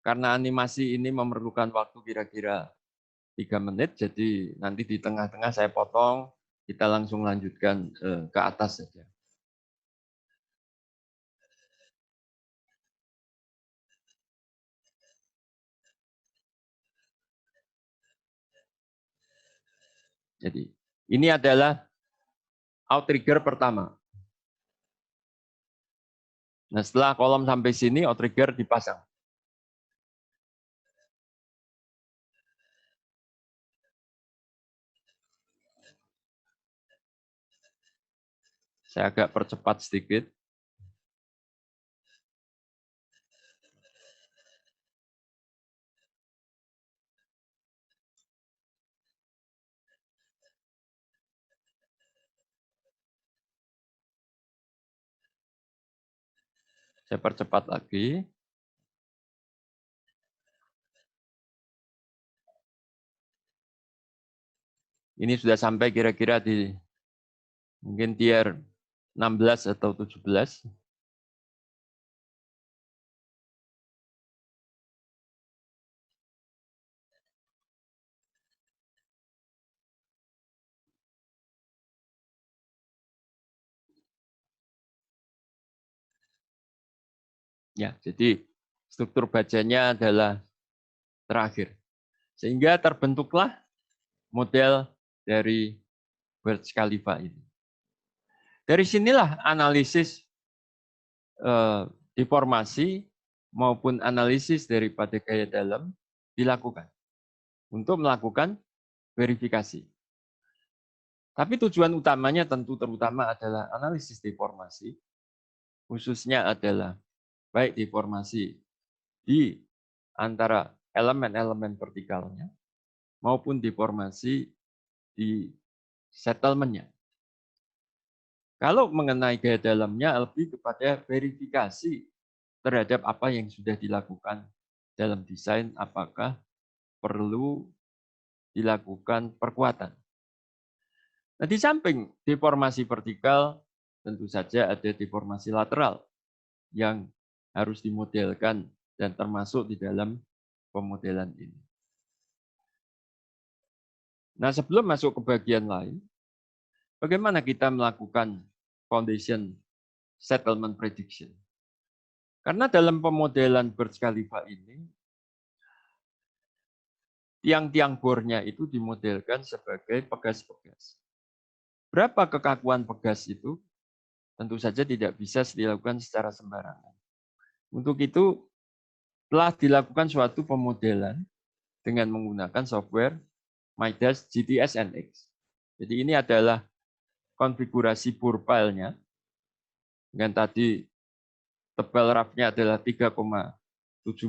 Karena animasi ini memerlukan waktu kira-kira 3 menit, jadi nanti di tengah-tengah saya potong, kita langsung lanjutkan ke atas saja. Jadi ini adalah outrigger pertama. Nah, setelah kolom sampai sini, outrigger dipasang. Saya agak percepat sedikit. Saya percepat lagi. Ini sudah sampai kira-kira di mungkin tier 16 atau 17. Ya, jadi struktur bajanya adalah terakhir. Sehingga terbentuklah model dari Burj Khalifa ini. Dari sinilah analisis deformasi maupun analisis daripada gaya dalam dilakukan untuk melakukan verifikasi. Tapi tujuan utamanya tentu terutama adalah analisis deformasi, khususnya adalah baik deformasi di antara elemen-elemen vertikalnya maupun deformasi di settlement-nya. Kalau mengenai gaya dalamnya lebih kepada verifikasi terhadap apa yang sudah dilakukan dalam desain, apakah perlu dilakukan perkuatan. Nah, di samping deformasi vertikal, tentu saja ada deformasi lateral yang harus dimodelkan dan termasuk di dalam pemodelan ini. Nah, sebelum masuk ke bagian lain, bagaimana kita melakukan foundation settlement prediction? Karena dalam pemodelan Burj Khalifa ini, tiang-tiang bornya itu dimodelkan sebagai pegas-pegas. Berapa kekakuan pegas itu? Tentu saja tidak bisa dilakukan secara sembarangan. Untuk itu, telah dilakukan suatu pemodelan dengan menggunakan software Midas GTS-NX. Jadi ini adalah konfigurasi bore file-nya. Dengan tadi tebal roughnya adalah 3,7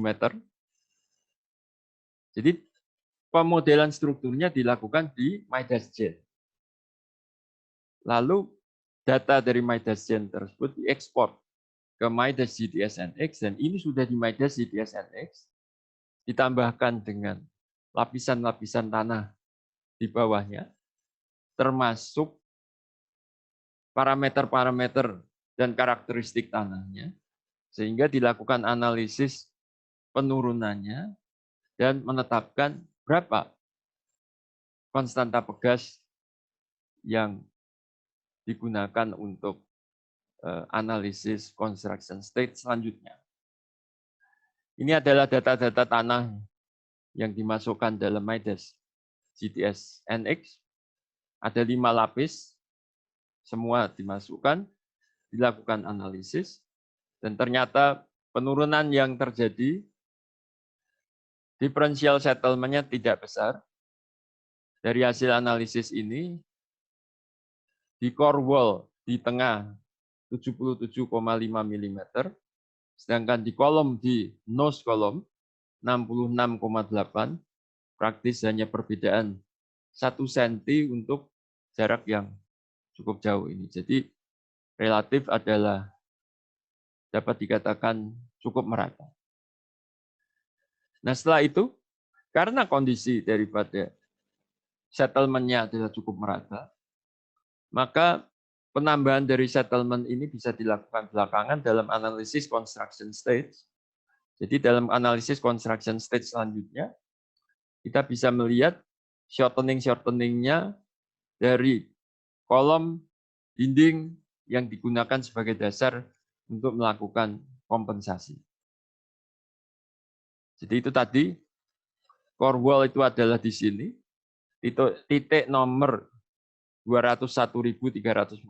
meter. Jadi pemodelan strukturnya dilakukan di MidasGen. Lalu data dari MidasGen tersebut diekspor ke Midas GTS-NX dan ini sudah di Midas GTS-NX ditambahkan dengan lapisan-lapisan tanah di bawahnya. termasuk parameter-parameter dan karakteristik tanahnya, sehingga dilakukan analisis penurunannya dan menetapkan berapa konstanta pegas yang digunakan untuk analisis construction state selanjutnya. Ini adalah data-data tanah yang dimasukkan dalam MIDAS GTS NX. Ada 5 lapis, semua dimasukkan, dilakukan analisis, dan ternyata penurunan yang terjadi, differential settlement-nya tidak besar. Dari hasil analisis ini, di core wall di tengah 77,5 mm, sedangkan di kolom di nose kolom 66,8, praktis hanya perbedaan 1 cm untuk jarak yang cukup jauh ini. Jadi relatif adalah dapat dikatakan cukup merata. Nah setelah itu, karena kondisi daripada settlement-nya adalah cukup merata, maka penambahan dari settlement ini bisa dilakukan belakangan dalam analisis construction stage. Jadi dalam analisis construction stage selanjutnya, kita bisa melihat shortening-nya dari kolom dinding yang digunakan sebagai dasar untuk melakukan kompensasi. Jadi itu tadi, core wall itu adalah di sini, titik nomor 201.341,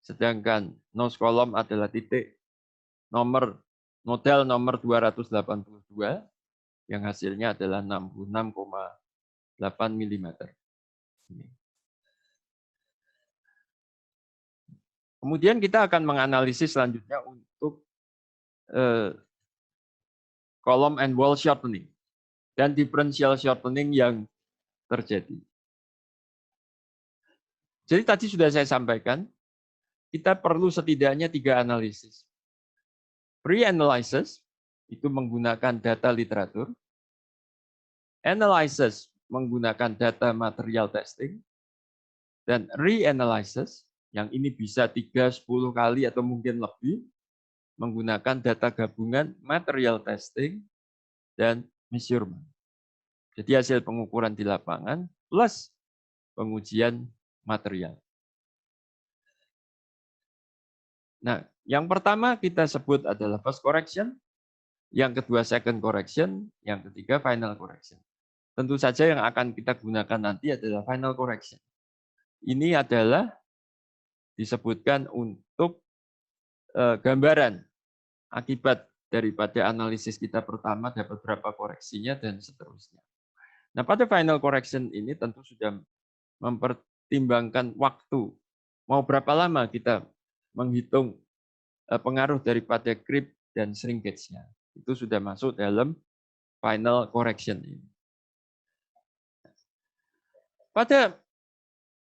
sedangkan nose column adalah titik model nomor 282, yang hasilnya adalah 66,8 mm. Kemudian kita akan menganalisis selanjutnya untuk column and wall shortening dan differential shortening yang terjadi. Jadi tadi sudah saya sampaikan, kita perlu setidaknya 3 analisis. Pre-analysis itu menggunakan data literatur, analysis menggunakan data material testing, dan re-analysis yang ini bisa 3-10 kali atau mungkin lebih menggunakan data gabungan material testing dan measurement. Jadi hasil pengukuran di lapangan plus pengujian material. Nah, yang pertama kita sebut adalah first correction, yang kedua second correction, yang ketiga final correction. Tentu saja yang akan kita gunakan nanti adalah final correction. Ini adalah disebutkan untuk gambaran akibat daripada analisis kita pertama dapat berapa koreksinya dan seterusnya. Nah, pada final correction ini tentu sudah mempertimbangkan waktu. Mau berapa lama kita menghitung pengaruh daripada creep dan shrinkage-nya. Itu sudah masuk dalam final correction ini. Pada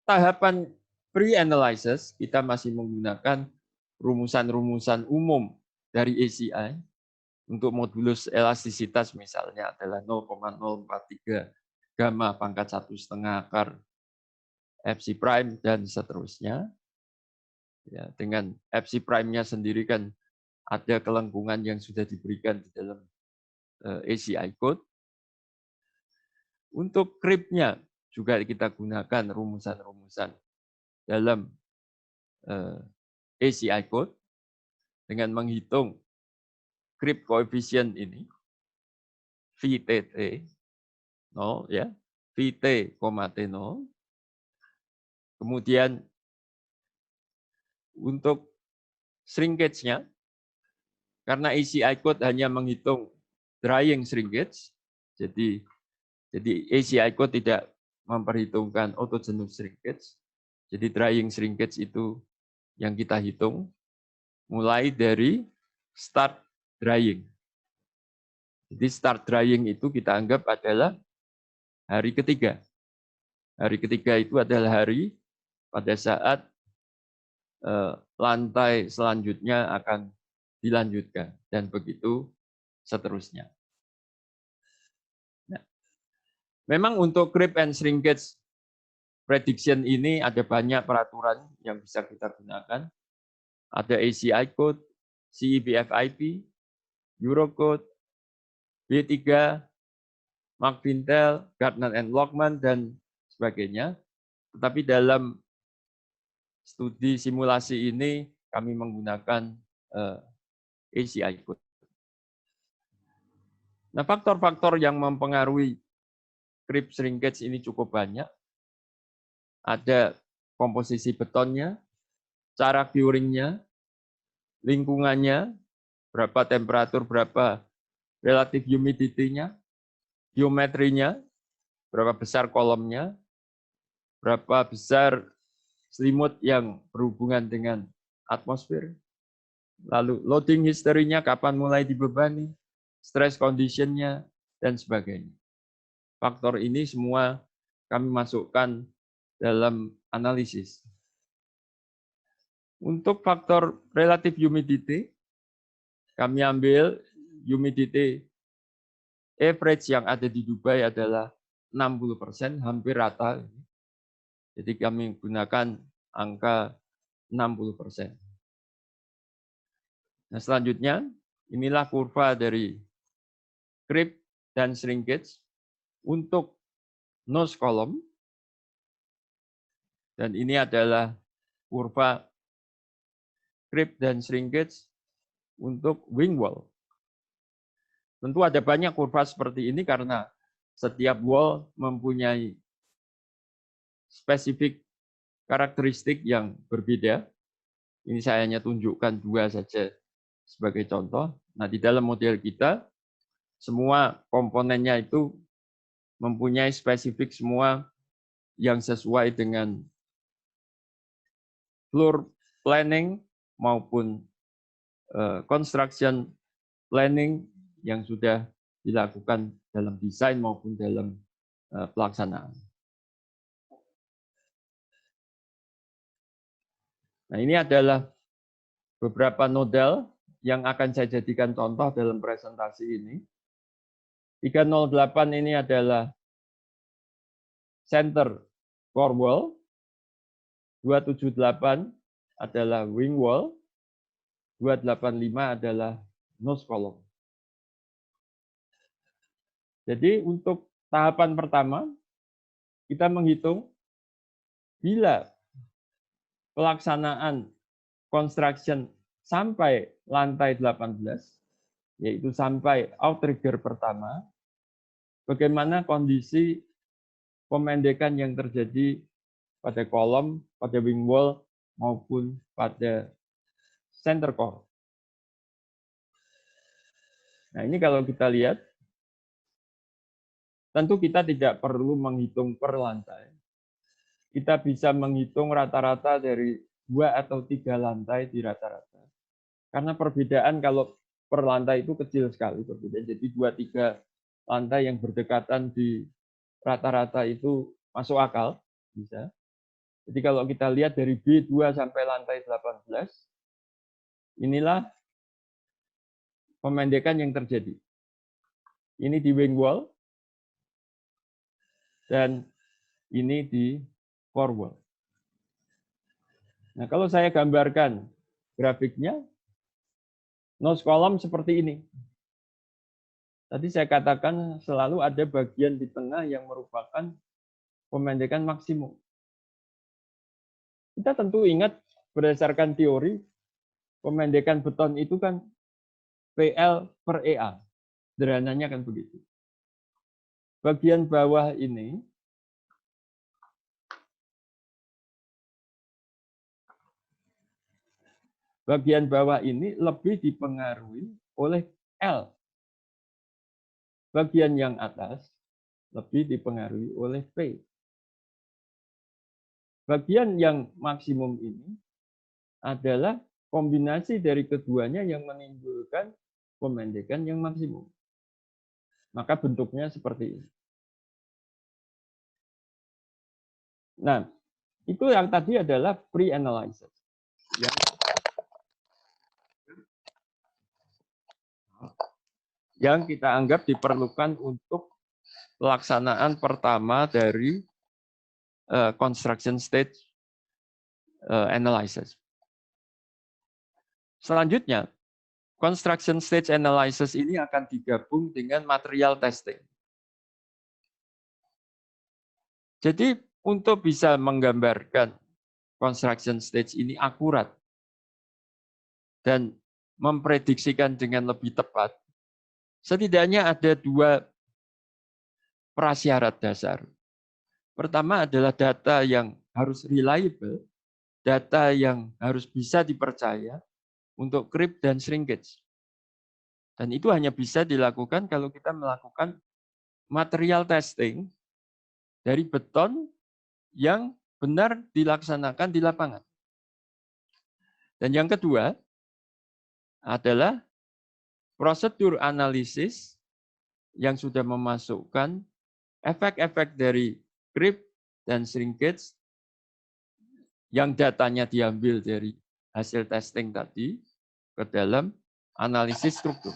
tahapan pre-analysis, kita masih menggunakan rumusan-rumusan umum dari ACI. Untuk modulus elastisitas misalnya adalah 0,043 gamma pangkat 1,5 akar Fc prime dan seterusnya. Ya, dengan Fc prime-nya sendiri kan ada kelengkungan yang sudah diberikan di dalam ACI code. Untuk creep-nya juga kita gunakan rumusan-rumusan dalam ACI code dengan menghitung creep coefficient ini VTT 0 ya, VT, T0. Kemudian untuk shrinkage-nya, karena ACI code hanya menghitung drying shrinkage, jadi ACI code tidak memperhitungkan autogenous shrinkage. Jadi drying shrinkage itu yang kita hitung mulai dari start drying. Jadi start drying itu kita anggap adalah hari ketiga. Hari ketiga itu adalah hari pada saat lantai selanjutnya akan dilanjutkan dan begitu seterusnya. Nah, memang untuk creep and shrinkage prediction ini ada banyak peraturan yang bisa kita gunakan. Ada ACI code, CEBFIP, Eurocode, B3, Mark-Vintel, Gardner and Lockman, dan sebagainya. Tetapi dalam studi simulasi ini kami menggunakan ACI code. Nah, faktor-faktor yang mempengaruhi creep shrinkage ini cukup banyak. Ada komposisi betonnya, cara curingnya, lingkungannya, berapa temperatur, berapa relative humidity-nya, geometrinya, berapa besar kolomnya, berapa besar selimut yang berhubungan dengan atmosfer, lalu loading history-nya, kapan mulai dibebani, stress condition-nya, dan sebagainya. Faktor ini semua kami masukkan dalam analisis. Untuk faktor relative humidity, kami ambil humidity average yang ada di Dubai adalah 60%, hampir rata. Jadi kami gunakan angka 60%. Nah, selanjutnya, inilah kurva dari creep dan shrinkage untuk nose column. Dan ini adalah kurva creep dan shrinkage untuk wing wall. Tentu ada banyak kurva seperti ini karena setiap wall mempunyai spesifik karakteristik yang berbeda. Ini saya hanya tunjukkan dua saja sebagai contoh. Nah, di dalam model kita, semua komponennya itu mempunyai spesifik semua yang sesuai dengan floor planning maupun construction planning yang sudah dilakukan dalam desain maupun dalam pelaksanaan. Nah, ini adalah beberapa model yang akan saya jadikan contoh dalam presentasi ini. 308 ini adalah center core wall, 278 adalah wing wall, 285 adalah nose column. Jadi untuk tahapan pertama, kita menghitung bila pelaksanaan construction sampai lantai 18, yaitu sampai outrigger pertama, bagaimana kondisi pemendekan yang terjadi pada kolom, pada wing wall, maupun pada center core. Nah, ini kalau kita lihat, tentu kita tidak perlu menghitung per lantai. Kita bisa menghitung rata-rata dari 2 atau 3 lantai di rata-rata. Karena perbedaan kalau per lantai itu kecil sekali perbedaan. Jadi 2-3 lantai yang berdekatan di rata-rata itu masuk akal, bisa. Jadi kalau kita lihat dari B2 sampai lantai 18, inilah pemendekan yang terjadi. Ini di wing wall, dan ini di core wall. Nah, kalau saya gambarkan grafiknya, nose column seperti ini. Tadi saya katakan selalu ada bagian di tengah yang merupakan pemendekan maksimum. Kita tentu ingat berdasarkan teori, pemendekan beton itu kan PL per EA. Sederhananya kan begitu. Bagian bawah ini lebih dipengaruhi oleh L. Bagian yang atas lebih dipengaruhi oleh P. Bagian yang maksimum ini adalah kombinasi dari keduanya yang menimbulkan pemendekan yang maksimum. Maka bentuknya seperti ini. Nah, itu yang tadi adalah pre-analysis. Yang kita anggap diperlukan untuk pelaksanaan pertama dari construction stage analysis. Selanjutnya, construction stage analysis ini akan digabung dengan material testing. Jadi untuk bisa menggambarkan construction stage ini akurat dan memprediksikan dengan lebih tepat, setidaknya ada dua prasyarat dasar. Pertama adalah data yang harus reliable, data yang harus bisa dipercaya untuk creep dan shrinkage. Dan itu hanya bisa dilakukan kalau kita melakukan material testing dari beton yang benar dilaksanakan di lapangan. Dan yang kedua adalah prosedur analisis yang sudah memasukkan efek-efek dari creep dan shrinkage yang datanya diambil dari hasil testing tadi ke dalam analisis struktur.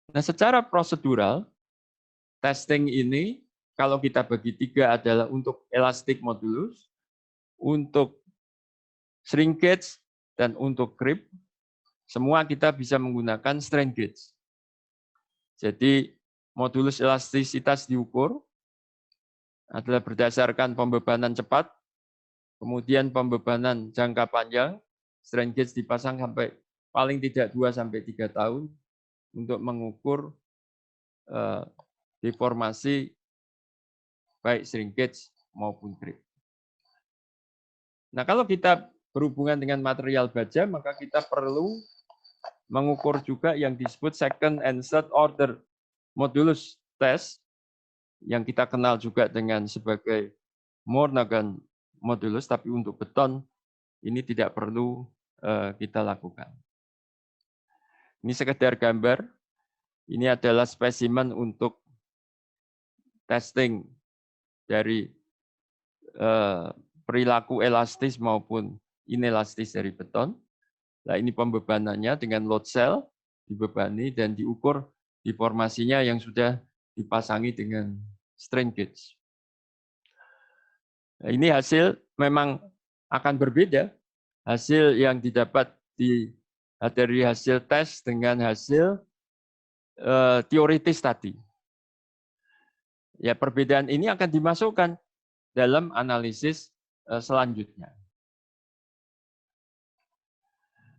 Nah, secara prosedural, testing ini kalau kita bagi tiga adalah untuk elastic modulus, untuk shrinkage, dan untuk creep. Semua kita bisa menggunakan strain gauge. Jadi modulus elastisitas diukur adalah berdasarkan pembebanan cepat, kemudian pembebanan jangka panjang, strain gauge dipasang sampai paling tidak 2-3 tahun untuk mengukur deformasi baik shrinkage maupun creep. Nah, kalau kita berhubungan dengan material baja, maka kita perlu mengukur juga yang disebut second and third order modulus test, yang kita kenal juga dengan sebagai Morgan modulus, tapi untuk beton ini tidak perlu kita lakukan. Ini sekedar gambar. Ini adalah spesimen untuk testing dari perilaku elastis maupun inelastis dari beton. Nah, ini pembebanannya dengan load cell dibebani dan diukur deformasinya yang sudah dipasangi dengan strain gauge. Nah, ini hasil memang akan berbeda. Hasil yang didapat dari hasil tes dengan hasil teoritis tadi. Ya, perbedaan ini akan dimasukkan dalam analisis selanjutnya.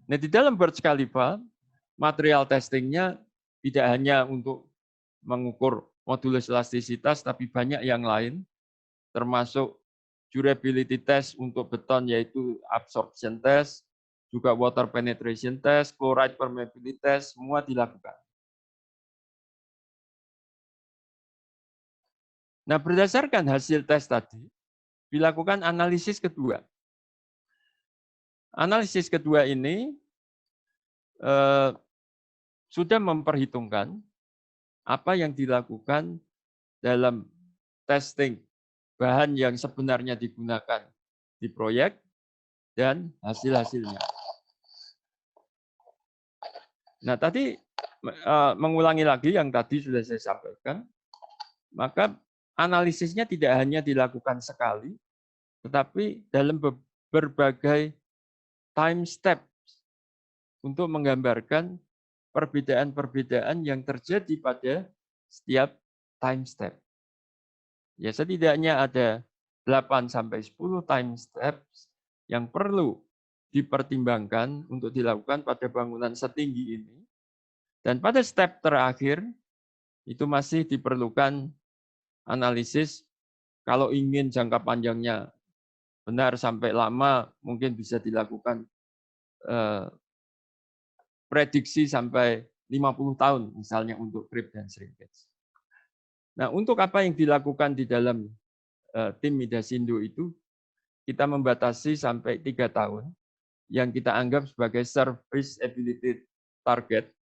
Nah, di dalam Burj Khalifa, material testingnya tidak hanya untuk mengukur modulus elastisitas, tapi banyak yang lain, termasuk durability test untuk beton, yaitu absorption test, juga water penetration test, chloride permeability test, semua dilakukan. Nah, berdasarkan hasil tes tadi, dilakukan analisis kedua. Analisis kedua ini sudah memperhitungkan apa yang dilakukan dalam testing bahan yang sebenarnya digunakan di proyek dan hasil-hasilnya. Nah, tadi mengulangi lagi yang tadi sudah saya sampaikan, maka analisisnya tidak hanya dilakukan sekali, tetapi dalam berbagai time step untuk menggambarkan perbedaan-perbedaan yang terjadi pada setiap time step. Ya, setidaknya ada 8-10 time steps yang perlu dipertimbangkan untuk dilakukan pada bangunan setinggi ini. Dan pada step terakhir, itu masih diperlukan analisis. Kalau ingin jangka panjangnya benar sampai lama, mungkin bisa dilakukan prediksi sampai 50 tahun, misalnya untuk creep dan shrinkage. Nah, untuk apa yang dilakukan di dalam tim Midasindo itu, kita membatasi sampai 3 tahun, yang kita anggap sebagai serviceability target.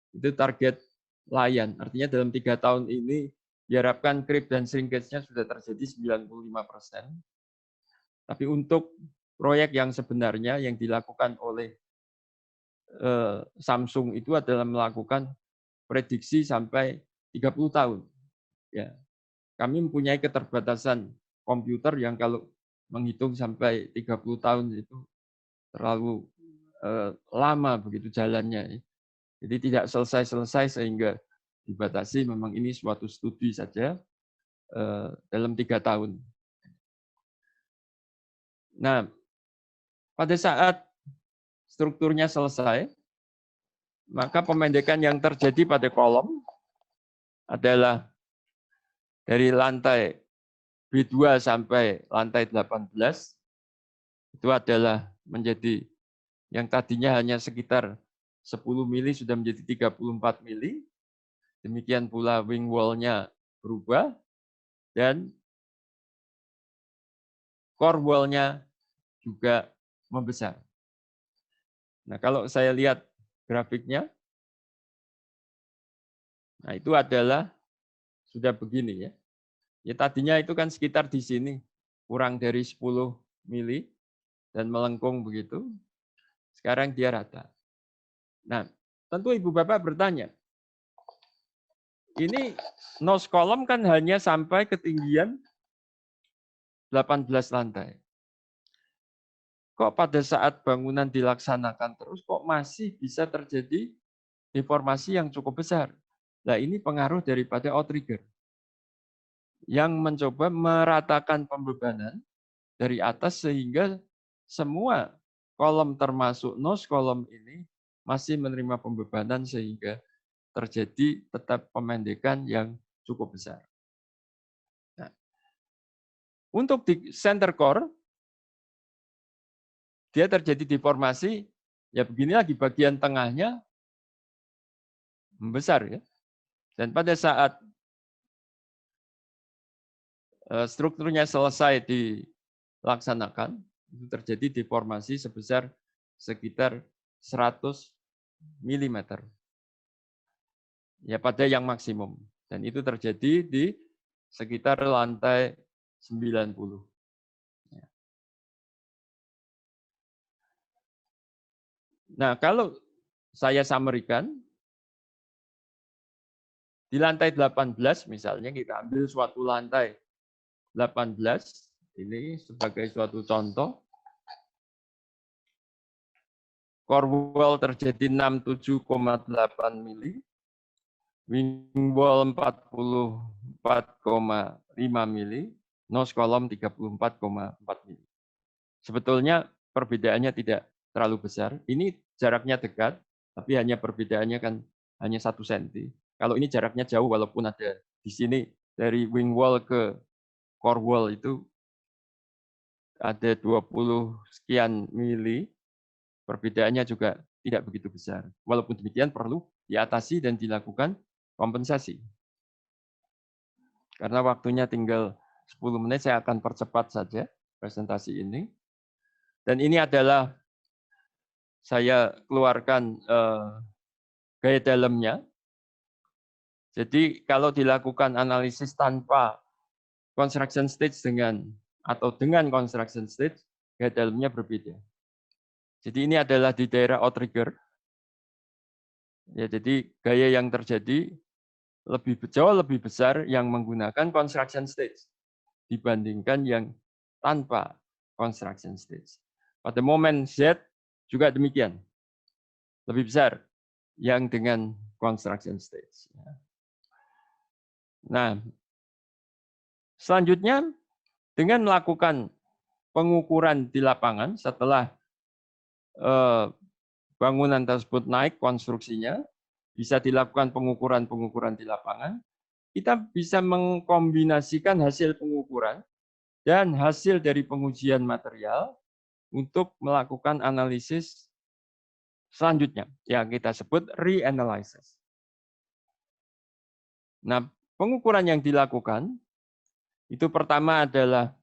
Itu target layan, artinya dalam 3 tahun ini diharapkan creep dan shrinkage-nya sudah terjadi 95%. Tapi untuk proyek yang sebenarnya yang dilakukan oleh Samsung itu adalah melakukan prediksi sampai 30 tahun. Ya, kami mempunyai keterbatasan komputer yang kalau menghitung sampai 30 tahun itu terlalu lama begitu jalannya. Jadi tidak selesai-selesai sehingga dibatasi memang ini suatu studi saja dalam 3 tahun. Nah, pada saat strukturnya selesai, maka pemendekan yang terjadi pada kolom adalah dari lantai B2 sampai lantai 18, itu adalah menjadi yang tadinya hanya sekitar 10 mili sudah menjadi 34 mili. Demikian pula wing wall-nya berubah dan core wall-nya juga membesar. Nah, kalau saya lihat grafiknya, nah itu adalah sudah begini ya. Ya tadinya itu kan sekitar di sini, kurang dari 10 mili dan melengkung begitu. Sekarang dia rata. Nah, tentu Ibu Bapak bertanya, ini nose column kan hanya sampai ketinggian 18 lantai. Kok pada saat bangunan dilaksanakan terus, kok masih bisa terjadi deformasi yang cukup besar? Nah, ini pengaruh daripada outrigger yang mencoba meratakan pembebanan dari atas sehingga semua kolom termasuk nose column ini masih menerima pembebanan sehingga terjadi tetap pemendekan yang cukup besar. Nah, untuk di center core, dia terjadi deformasi, ya begini lagi bagian tengahnya membesar ya. Dan pada saat strukturnya selesai dilaksanakan, itu terjadi deformasi sebesar sekitar 100 mm. Ya pada yang maksimum. Dan itu terjadi di sekitar lantai 90. Nah, kalau saya summary-kan, di lantai 18 misalnya kita ambil suatu lantai 18, ini sebagai suatu contoh. Core wall terjadi 67,8 mili, wing wall 44,5 mili, nose column 34,4 mili. Sebetulnya perbedaannya tidak terlalu besar. Ini jaraknya dekat, tapi hanya perbedaannya kan hanya 1 cm. Kalau ini jaraknya jauh, walaupun ada di sini dari wing wall ke core wall itu ada 20 sekian mili, perbedaannya juga tidak begitu besar. Walaupun demikian perlu diatasi dan dilakukan kompensasi. Karena waktunya tinggal 10 menit, saya akan percepat saja presentasi ini. Dan ini adalah saya keluarkan gaya dalamnya. Jadi kalau dilakukan analisis tanpa construction stage atau dengan construction stage, gaya dalamnya berbeda. Jadi ini adalah di daerah outrigger. Ya, jadi gaya yang terjadi jauh lebih besar yang menggunakan construction stage dibandingkan yang tanpa construction stage. Pada momen Z juga demikian. Lebih besar yang dengan construction stage. Nah, selanjutnya dengan melakukan pengukuran di lapangan setelah bangunan tersebut naik konstruksinya, bisa dilakukan pengukuran-pengukuran di lapangan, kita bisa mengkombinasikan hasil pengukuran dan hasil dari pengujian material untuk melakukan analisis selanjutnya yang kita sebut reanalysis. Nah, pengukuran yang dilakukan itu pertama adalah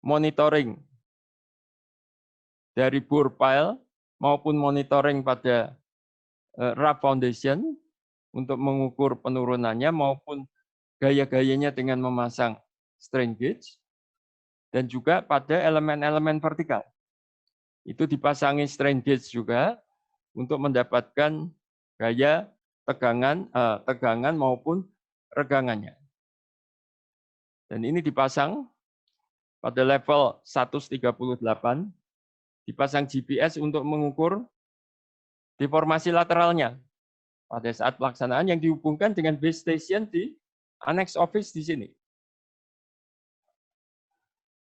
monitoring dari bore pile maupun monitoring pada rough foundation untuk mengukur penurunannya maupun gaya-gayanya dengan memasang strain gauge dan juga pada elemen-elemen vertikal. Itu dipasangi strain gauge juga untuk mendapatkan gaya tegangan maupun regangannya. Dan ini dipasang pada level 138, dipasang GPS untuk mengukur deformasi lateralnya pada saat pelaksanaan yang dihubungkan dengan base station di annex office di sini.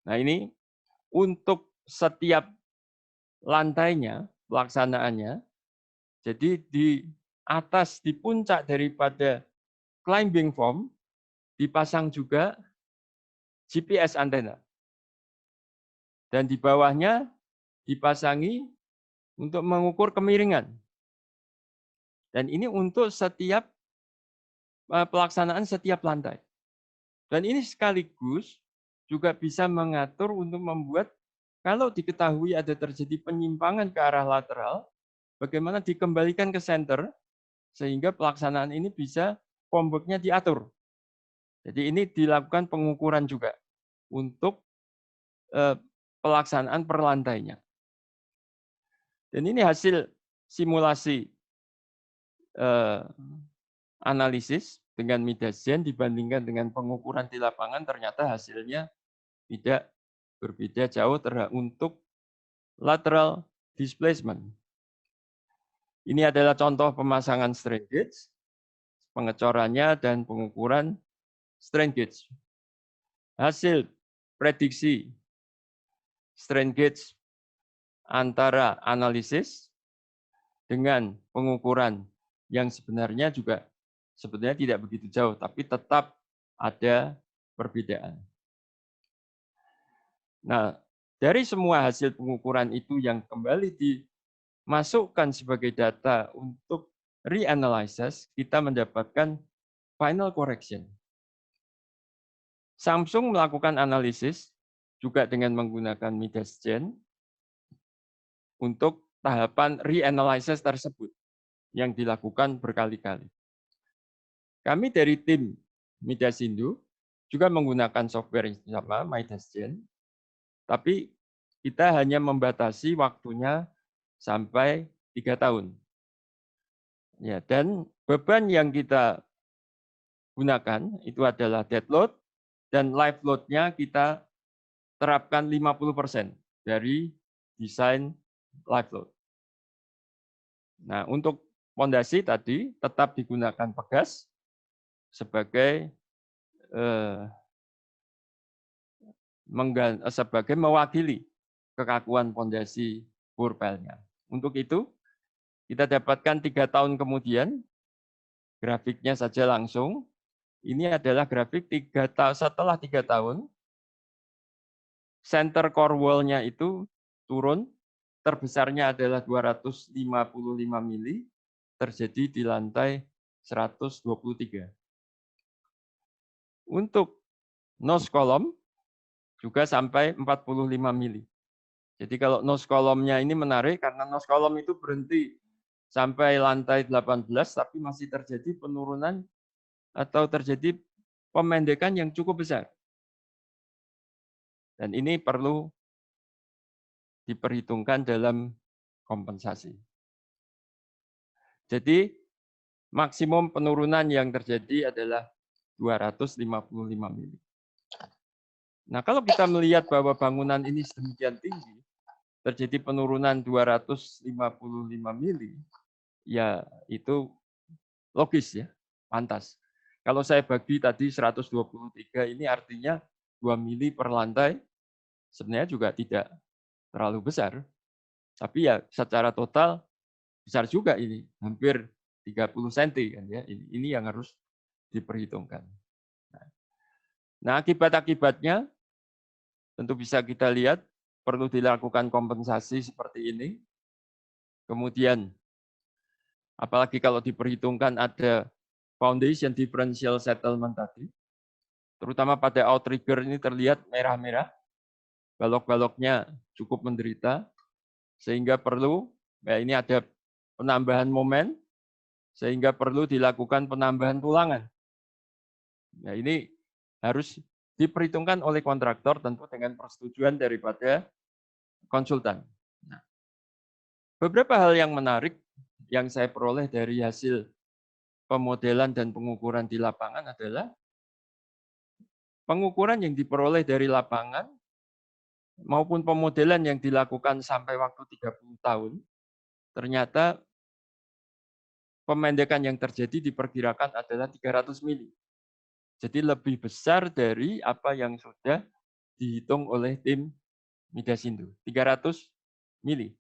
Nah ini untuk setiap lantainya, pelaksanaannya, jadi di atas, di puncak daripada climbing form, dipasang juga GPS antena. Dan di bawahnya dipasangi untuk mengukur kemiringan. Dan ini untuk setiap pelaksanaan setiap lantai. Dan ini sekaligus juga bisa mengatur untuk membuat kalau diketahui ada terjadi penyimpangan ke arah lateral, bagaimana dikembalikan ke center, sehingga pelaksanaan ini bisa formwork-nya diatur. Jadi ini dilakukan pengukuran juga untuk pelaksanaan per lantainya. Dan ini hasil simulasi analisis dengan Midasgen dibandingkan dengan pengukuran di lapangan, ternyata hasilnya tidak berbeda jauh untuk lateral displacement. Ini adalah contoh pemasangan strain gauge, pengecorannya dan pengukuran strain gauge. Hasil prediksi strain gauge antara analisis dengan pengukuran yang sebenarnya juga sebenarnya tidak begitu jauh, tapi tetap ada perbedaan. Nah, dari semua hasil pengukuran itu yang kembali dimasukkan sebagai data untuk reanalysis, kita mendapatkan final correction. Samsung melakukan analisis juga dengan menggunakan Midasgen untuk tahapan reanalysis tersebut yang dilakukan berkali-kali. Kami dari tim Midasindo juga menggunakan software yang sama, Midasgen, tapi kita hanya membatasi waktunya sampai 3 tahun. Ya, dan beban yang kita gunakan itu adalah dead load dan live load-nya kita terapkan 50% dari desain live load. Nah, untuk fondasi tadi tetap digunakan pegas sebagai sebagai mewakili kekakuan fondasi burpelnya. Untuk itu, kita dapatkan 3 tahun kemudian, grafiknya saja langsung. Ini adalah grafik setelah 3 tahun, center core wall-nya itu turun, terbesarnya adalah 255 mili, terjadi di lantai 123. Untuk nose column juga sampai 45 mili. Jadi kalau nose column-nya ini menarik karena nose column itu berhenti sampai lantai 18, tapi masih terjadi penurunan atau terjadi pemendekan yang cukup besar. Dan ini perlu diperhitungkan dalam kompensasi. Jadi maksimum penurunan yang terjadi adalah 255 mili. Nah, kalau kita melihat bahwa bangunan ini sedemikian tinggi, terjadi penurunan 255 mili, ya itu logis ya, pantas. Kalau saya bagi tadi 123 ini artinya 2 mili per lantai, sebenarnya juga tidak terlalu besar. Tapi ya secara total besar juga ini, hampir 30 cm kan ya. Ini yang harus diperhitungkan. Nah, akibat-akibatnya tentu bisa kita lihat perlu dilakukan kompensasi seperti ini. Kemudian apalagi kalau diperhitungkan ada foundation differential settlement tadi, terutama pada outrigger ini terlihat merah-merah, balok-baloknya cukup menderita, sehingga perlu, ya ini ada penambahan momen, sehingga perlu dilakukan penambahan tulangan. Ya ini harus diperhitungkan oleh kontraktor tentu dengan persetujuan daripada konsultan. Nah, beberapa hal yang menarik yang saya peroleh dari hasil pemodelan dan pengukuran di lapangan adalah pengukuran yang diperoleh dari lapangan maupun pemodelan yang dilakukan sampai waktu 30 tahun, ternyata pemendekan yang terjadi diperkirakan adalah 300 mili. Jadi lebih besar dari apa yang sudah dihitung oleh tim Midasindo. 300 mili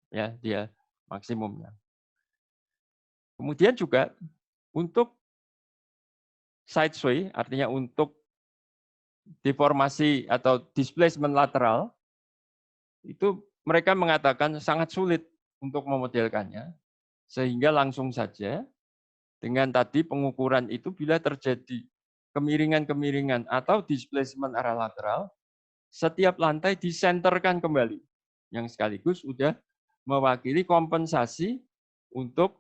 ya dia maksimumnya. Kemudian juga untuk side sway, artinya untuk deformasi atau displacement lateral, itu mereka mengatakan sangat sulit untuk memodelkannya, sehingga langsung saja dengan tadi pengukuran itu bila terjadi kemiringan-kemiringan atau displacement arah lateral, setiap lantai disenterkan kembali, yang sekaligus sudah mewakili kompensasi untuk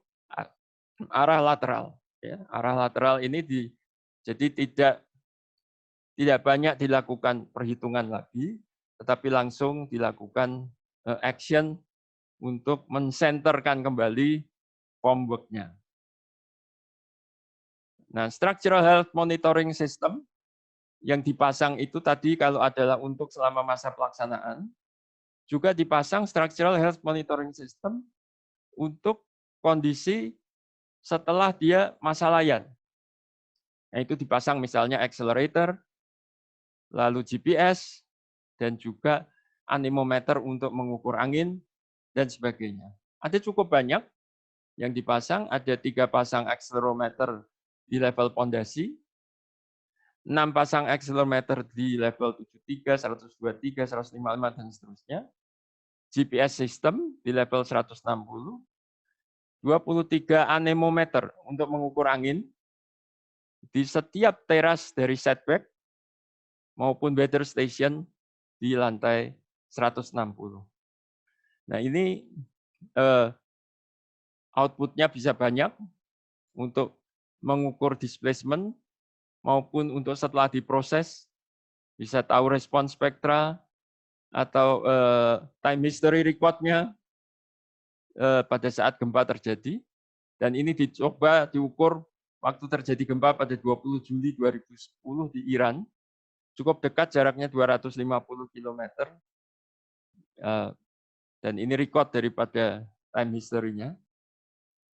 arah lateral. Ya, arah lateral ini jadi tidak banyak dilakukan perhitungan lagi, tetapi langsung dilakukan action untuk mensenterkan kembali formwork-nya. Nah, structural health monitoring system yang dipasang itu tadi kalau adalah untuk selama masa pelaksanaan, juga dipasang structural health monitoring system untuk kondisi setelah dia masa layan. Nah, itu dipasang misalnya accelerator, lalu GPS, dan juga anemometer untuk mengukur angin, dan sebagainya. Ada cukup banyak yang dipasang, ada 3 pasang accelerometer di level pondasi, 6 pasang accelerometer di level 73, 123, 155, dan seterusnya. GPS system di level 160, 23 anemometer untuk mengukur angin di setiap teras dari setback maupun weather station di lantai 160. Nah, ini outputnya bisa banyak untuk mengukur displacement maupun untuk setelah diproses bisa tahu respon spektra atau time history record-nya pada saat gempa terjadi. Dan ini dicoba diukur waktu terjadi gempa pada 20 Juli 2010 di Iran. Cukup dekat, jaraknya 250 km. Dan ini record daripada time history-nya.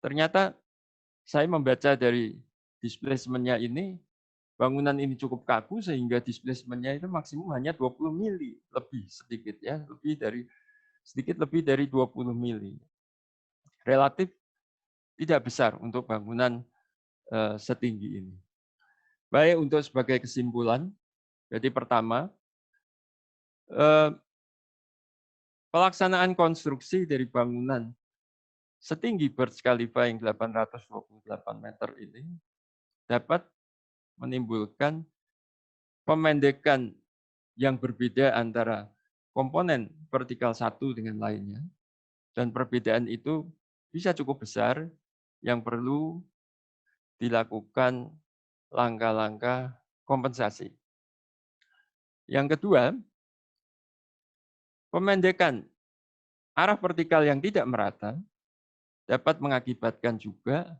Ternyata saya membaca dari displacement-nya ini, bangunan ini cukup kaku sehingga displacement-nya itu maksimum hanya 20 mili, lebih sedikit ya, sedikit lebih dari 20 mili. Relatif tidak besar untuk bangunan setinggi ini. Baik, untuk sebagai kesimpulan, jadi pertama, pelaksanaan konstruksi dari bangunan setinggi Burj Khalifa yang 828 meter ini dapat menimbulkan pemendekan yang berbeda antara komponen vertikal satu dengan lainnya, dan perbedaan itu bisa cukup besar yang perlu dilakukan langkah-langkah kompensasi. Yang kedua, pemendekan arah vertikal yang tidak merata dapat mengakibatkan juga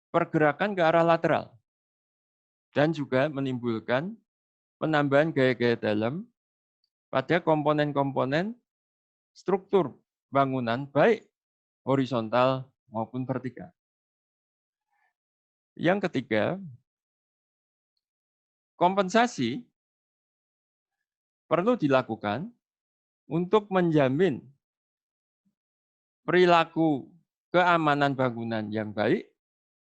pergerakan ke arah lateral dan juga menimbulkan penambahan gaya-gaya dalam pada komponen-komponen struktur bangunan baik horizontal maupun vertikal. Yang ketiga, kompensasi perlu dilakukan untuk menjamin perilaku keamanan bangunan yang baik,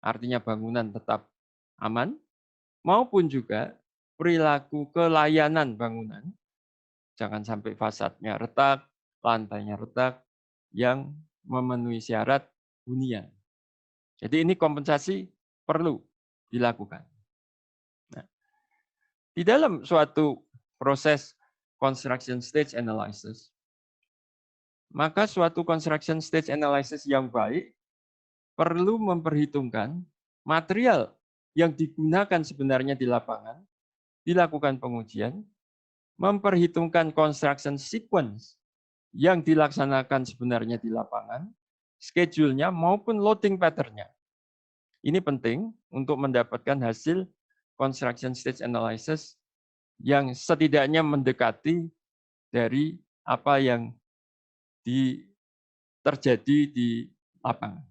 artinya bangunan tetap aman, maupun juga perilaku kelayanan bangunan, jangan sampai fasadnya retak, lantainya retak, yang memenuhi syarat hunian. Jadi ini kompensasi perlu dilakukan. Nah, di dalam suatu proses construction stage analysis, maka suatu construction stage analysis yang baik perlu memperhitungkan material yang digunakan sebenarnya di lapangan, dilakukan pengujian, memperhitungkan construction sequence yang dilaksanakan sebenarnya di lapangan, schedule-nya maupun loading pattern-nya. Ini penting untuk mendapatkan hasil construction stage analysis yang setidaknya mendekati dari apa yang terjadi di lapangan.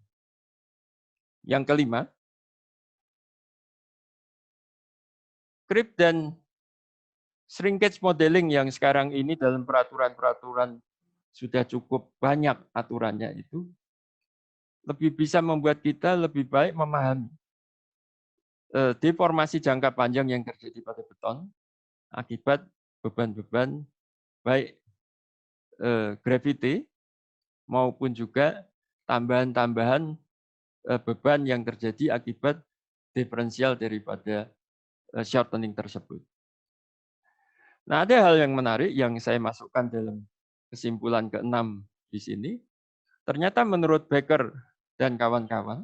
Yang kelima, creep dan shrinkage modeling yang sekarang ini dalam peraturan-peraturan sudah cukup banyak aturannya itu, lebih bisa membuat kita lebih baik memahami deformasi jangka panjang yang terjadi pada beton akibat beban-beban baik gravity maupun juga tambahan-tambahan beban yang terjadi akibat diferensial daripada shortening tersebut. Nah, ada hal yang menarik yang saya masukkan dalam kesimpulan ke-6 di sini. Ternyata menurut Becker dan kawan-kawan,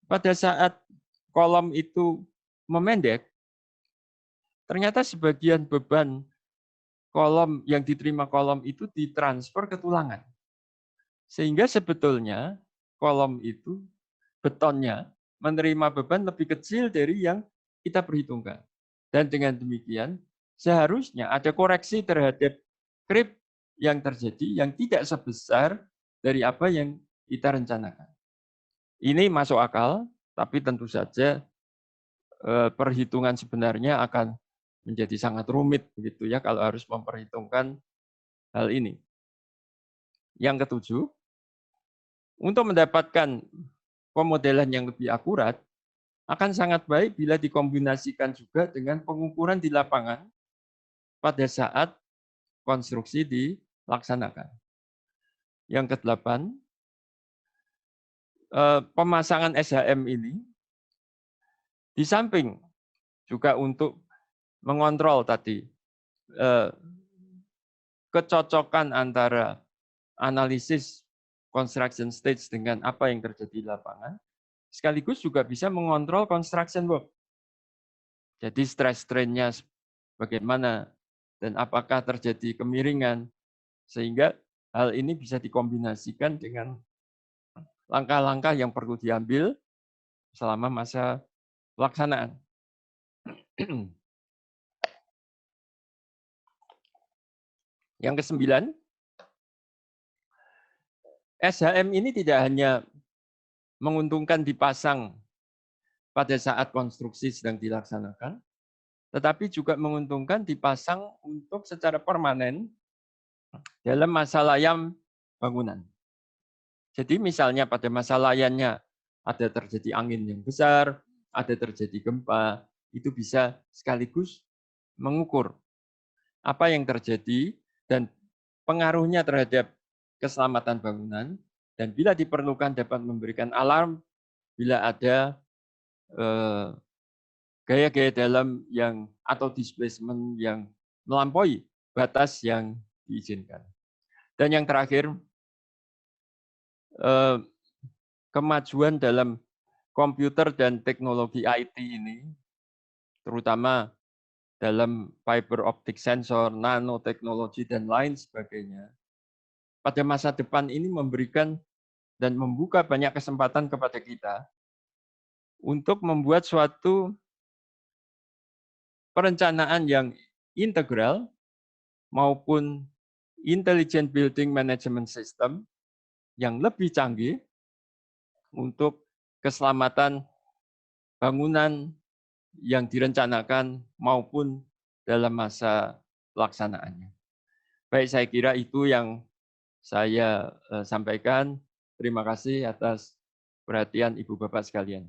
pada saat kolom itu memendek, ternyata sebagian beban kolom yang diterima kolom itu ditransfer ke tulangan. Sehingga sebetulnya kolom itu, betonnya, menerima beban lebih kecil dari yang kita perhitungkan. Dan dengan demikian, seharusnya ada koreksi terhadap creep yang terjadi yang tidak sebesar dari apa yang kita rencanakan. Ini masuk akal, tapi tentu saja perhitungan sebenarnya akan menjadi sangat rumit begitu ya kalau harus memperhitungkan hal ini. Yang ketujuh, untuk mendapatkan pemodelan yang lebih akurat, akan sangat baik bila dikombinasikan juga dengan pengukuran di lapangan pada saat konstruksi dilaksanakan. Yang kedelapan, pemasangan SHM ini di samping juga untuk mengontrol tadi kecocokan antara analisis construction stage dengan apa yang terjadi di lapangan, sekaligus juga bisa mengontrol construction work. Jadi stress strain-nya bagaimana dan apakah terjadi kemiringan, sehingga hal ini bisa dikombinasikan dengan langkah-langkah yang perlu diambil selama masa pelaksanaan. Yang kesembilan, SHM ini tidak hanya menguntungkan dipasang pada saat konstruksi sedang dilaksanakan, tetapi juga menguntungkan dipasang untuk secara permanen dalam masa layam bangunan. Jadi misalnya pada masa layannya ada terjadi angin yang besar, ada terjadi gempa, itu bisa sekaligus mengukur apa yang terjadi dan pengaruhnya terhadap keselamatan bangunan, dan bila diperlukan dapat memberikan alarm bila ada gaya-gaya dalam yang atau displacement yang melampaui batas yang diizinkan. Dan yang terakhir, kemajuan dalam komputer dan teknologi IT ini, terutama dalam fiber optic sensor, nanoteknologi, dan lain sebagainya, pada masa depan ini memberikan dan membuka banyak kesempatan kepada kita untuk membuat suatu perencanaan yang integral maupun intelligent building management system yang lebih canggih untuk keselamatan bangunan yang direncanakan maupun dalam masa pelaksanaannya. Baik, saya kira itu yang saya sampaikan. Terima kasih atas perhatian Ibu Bapak sekalian.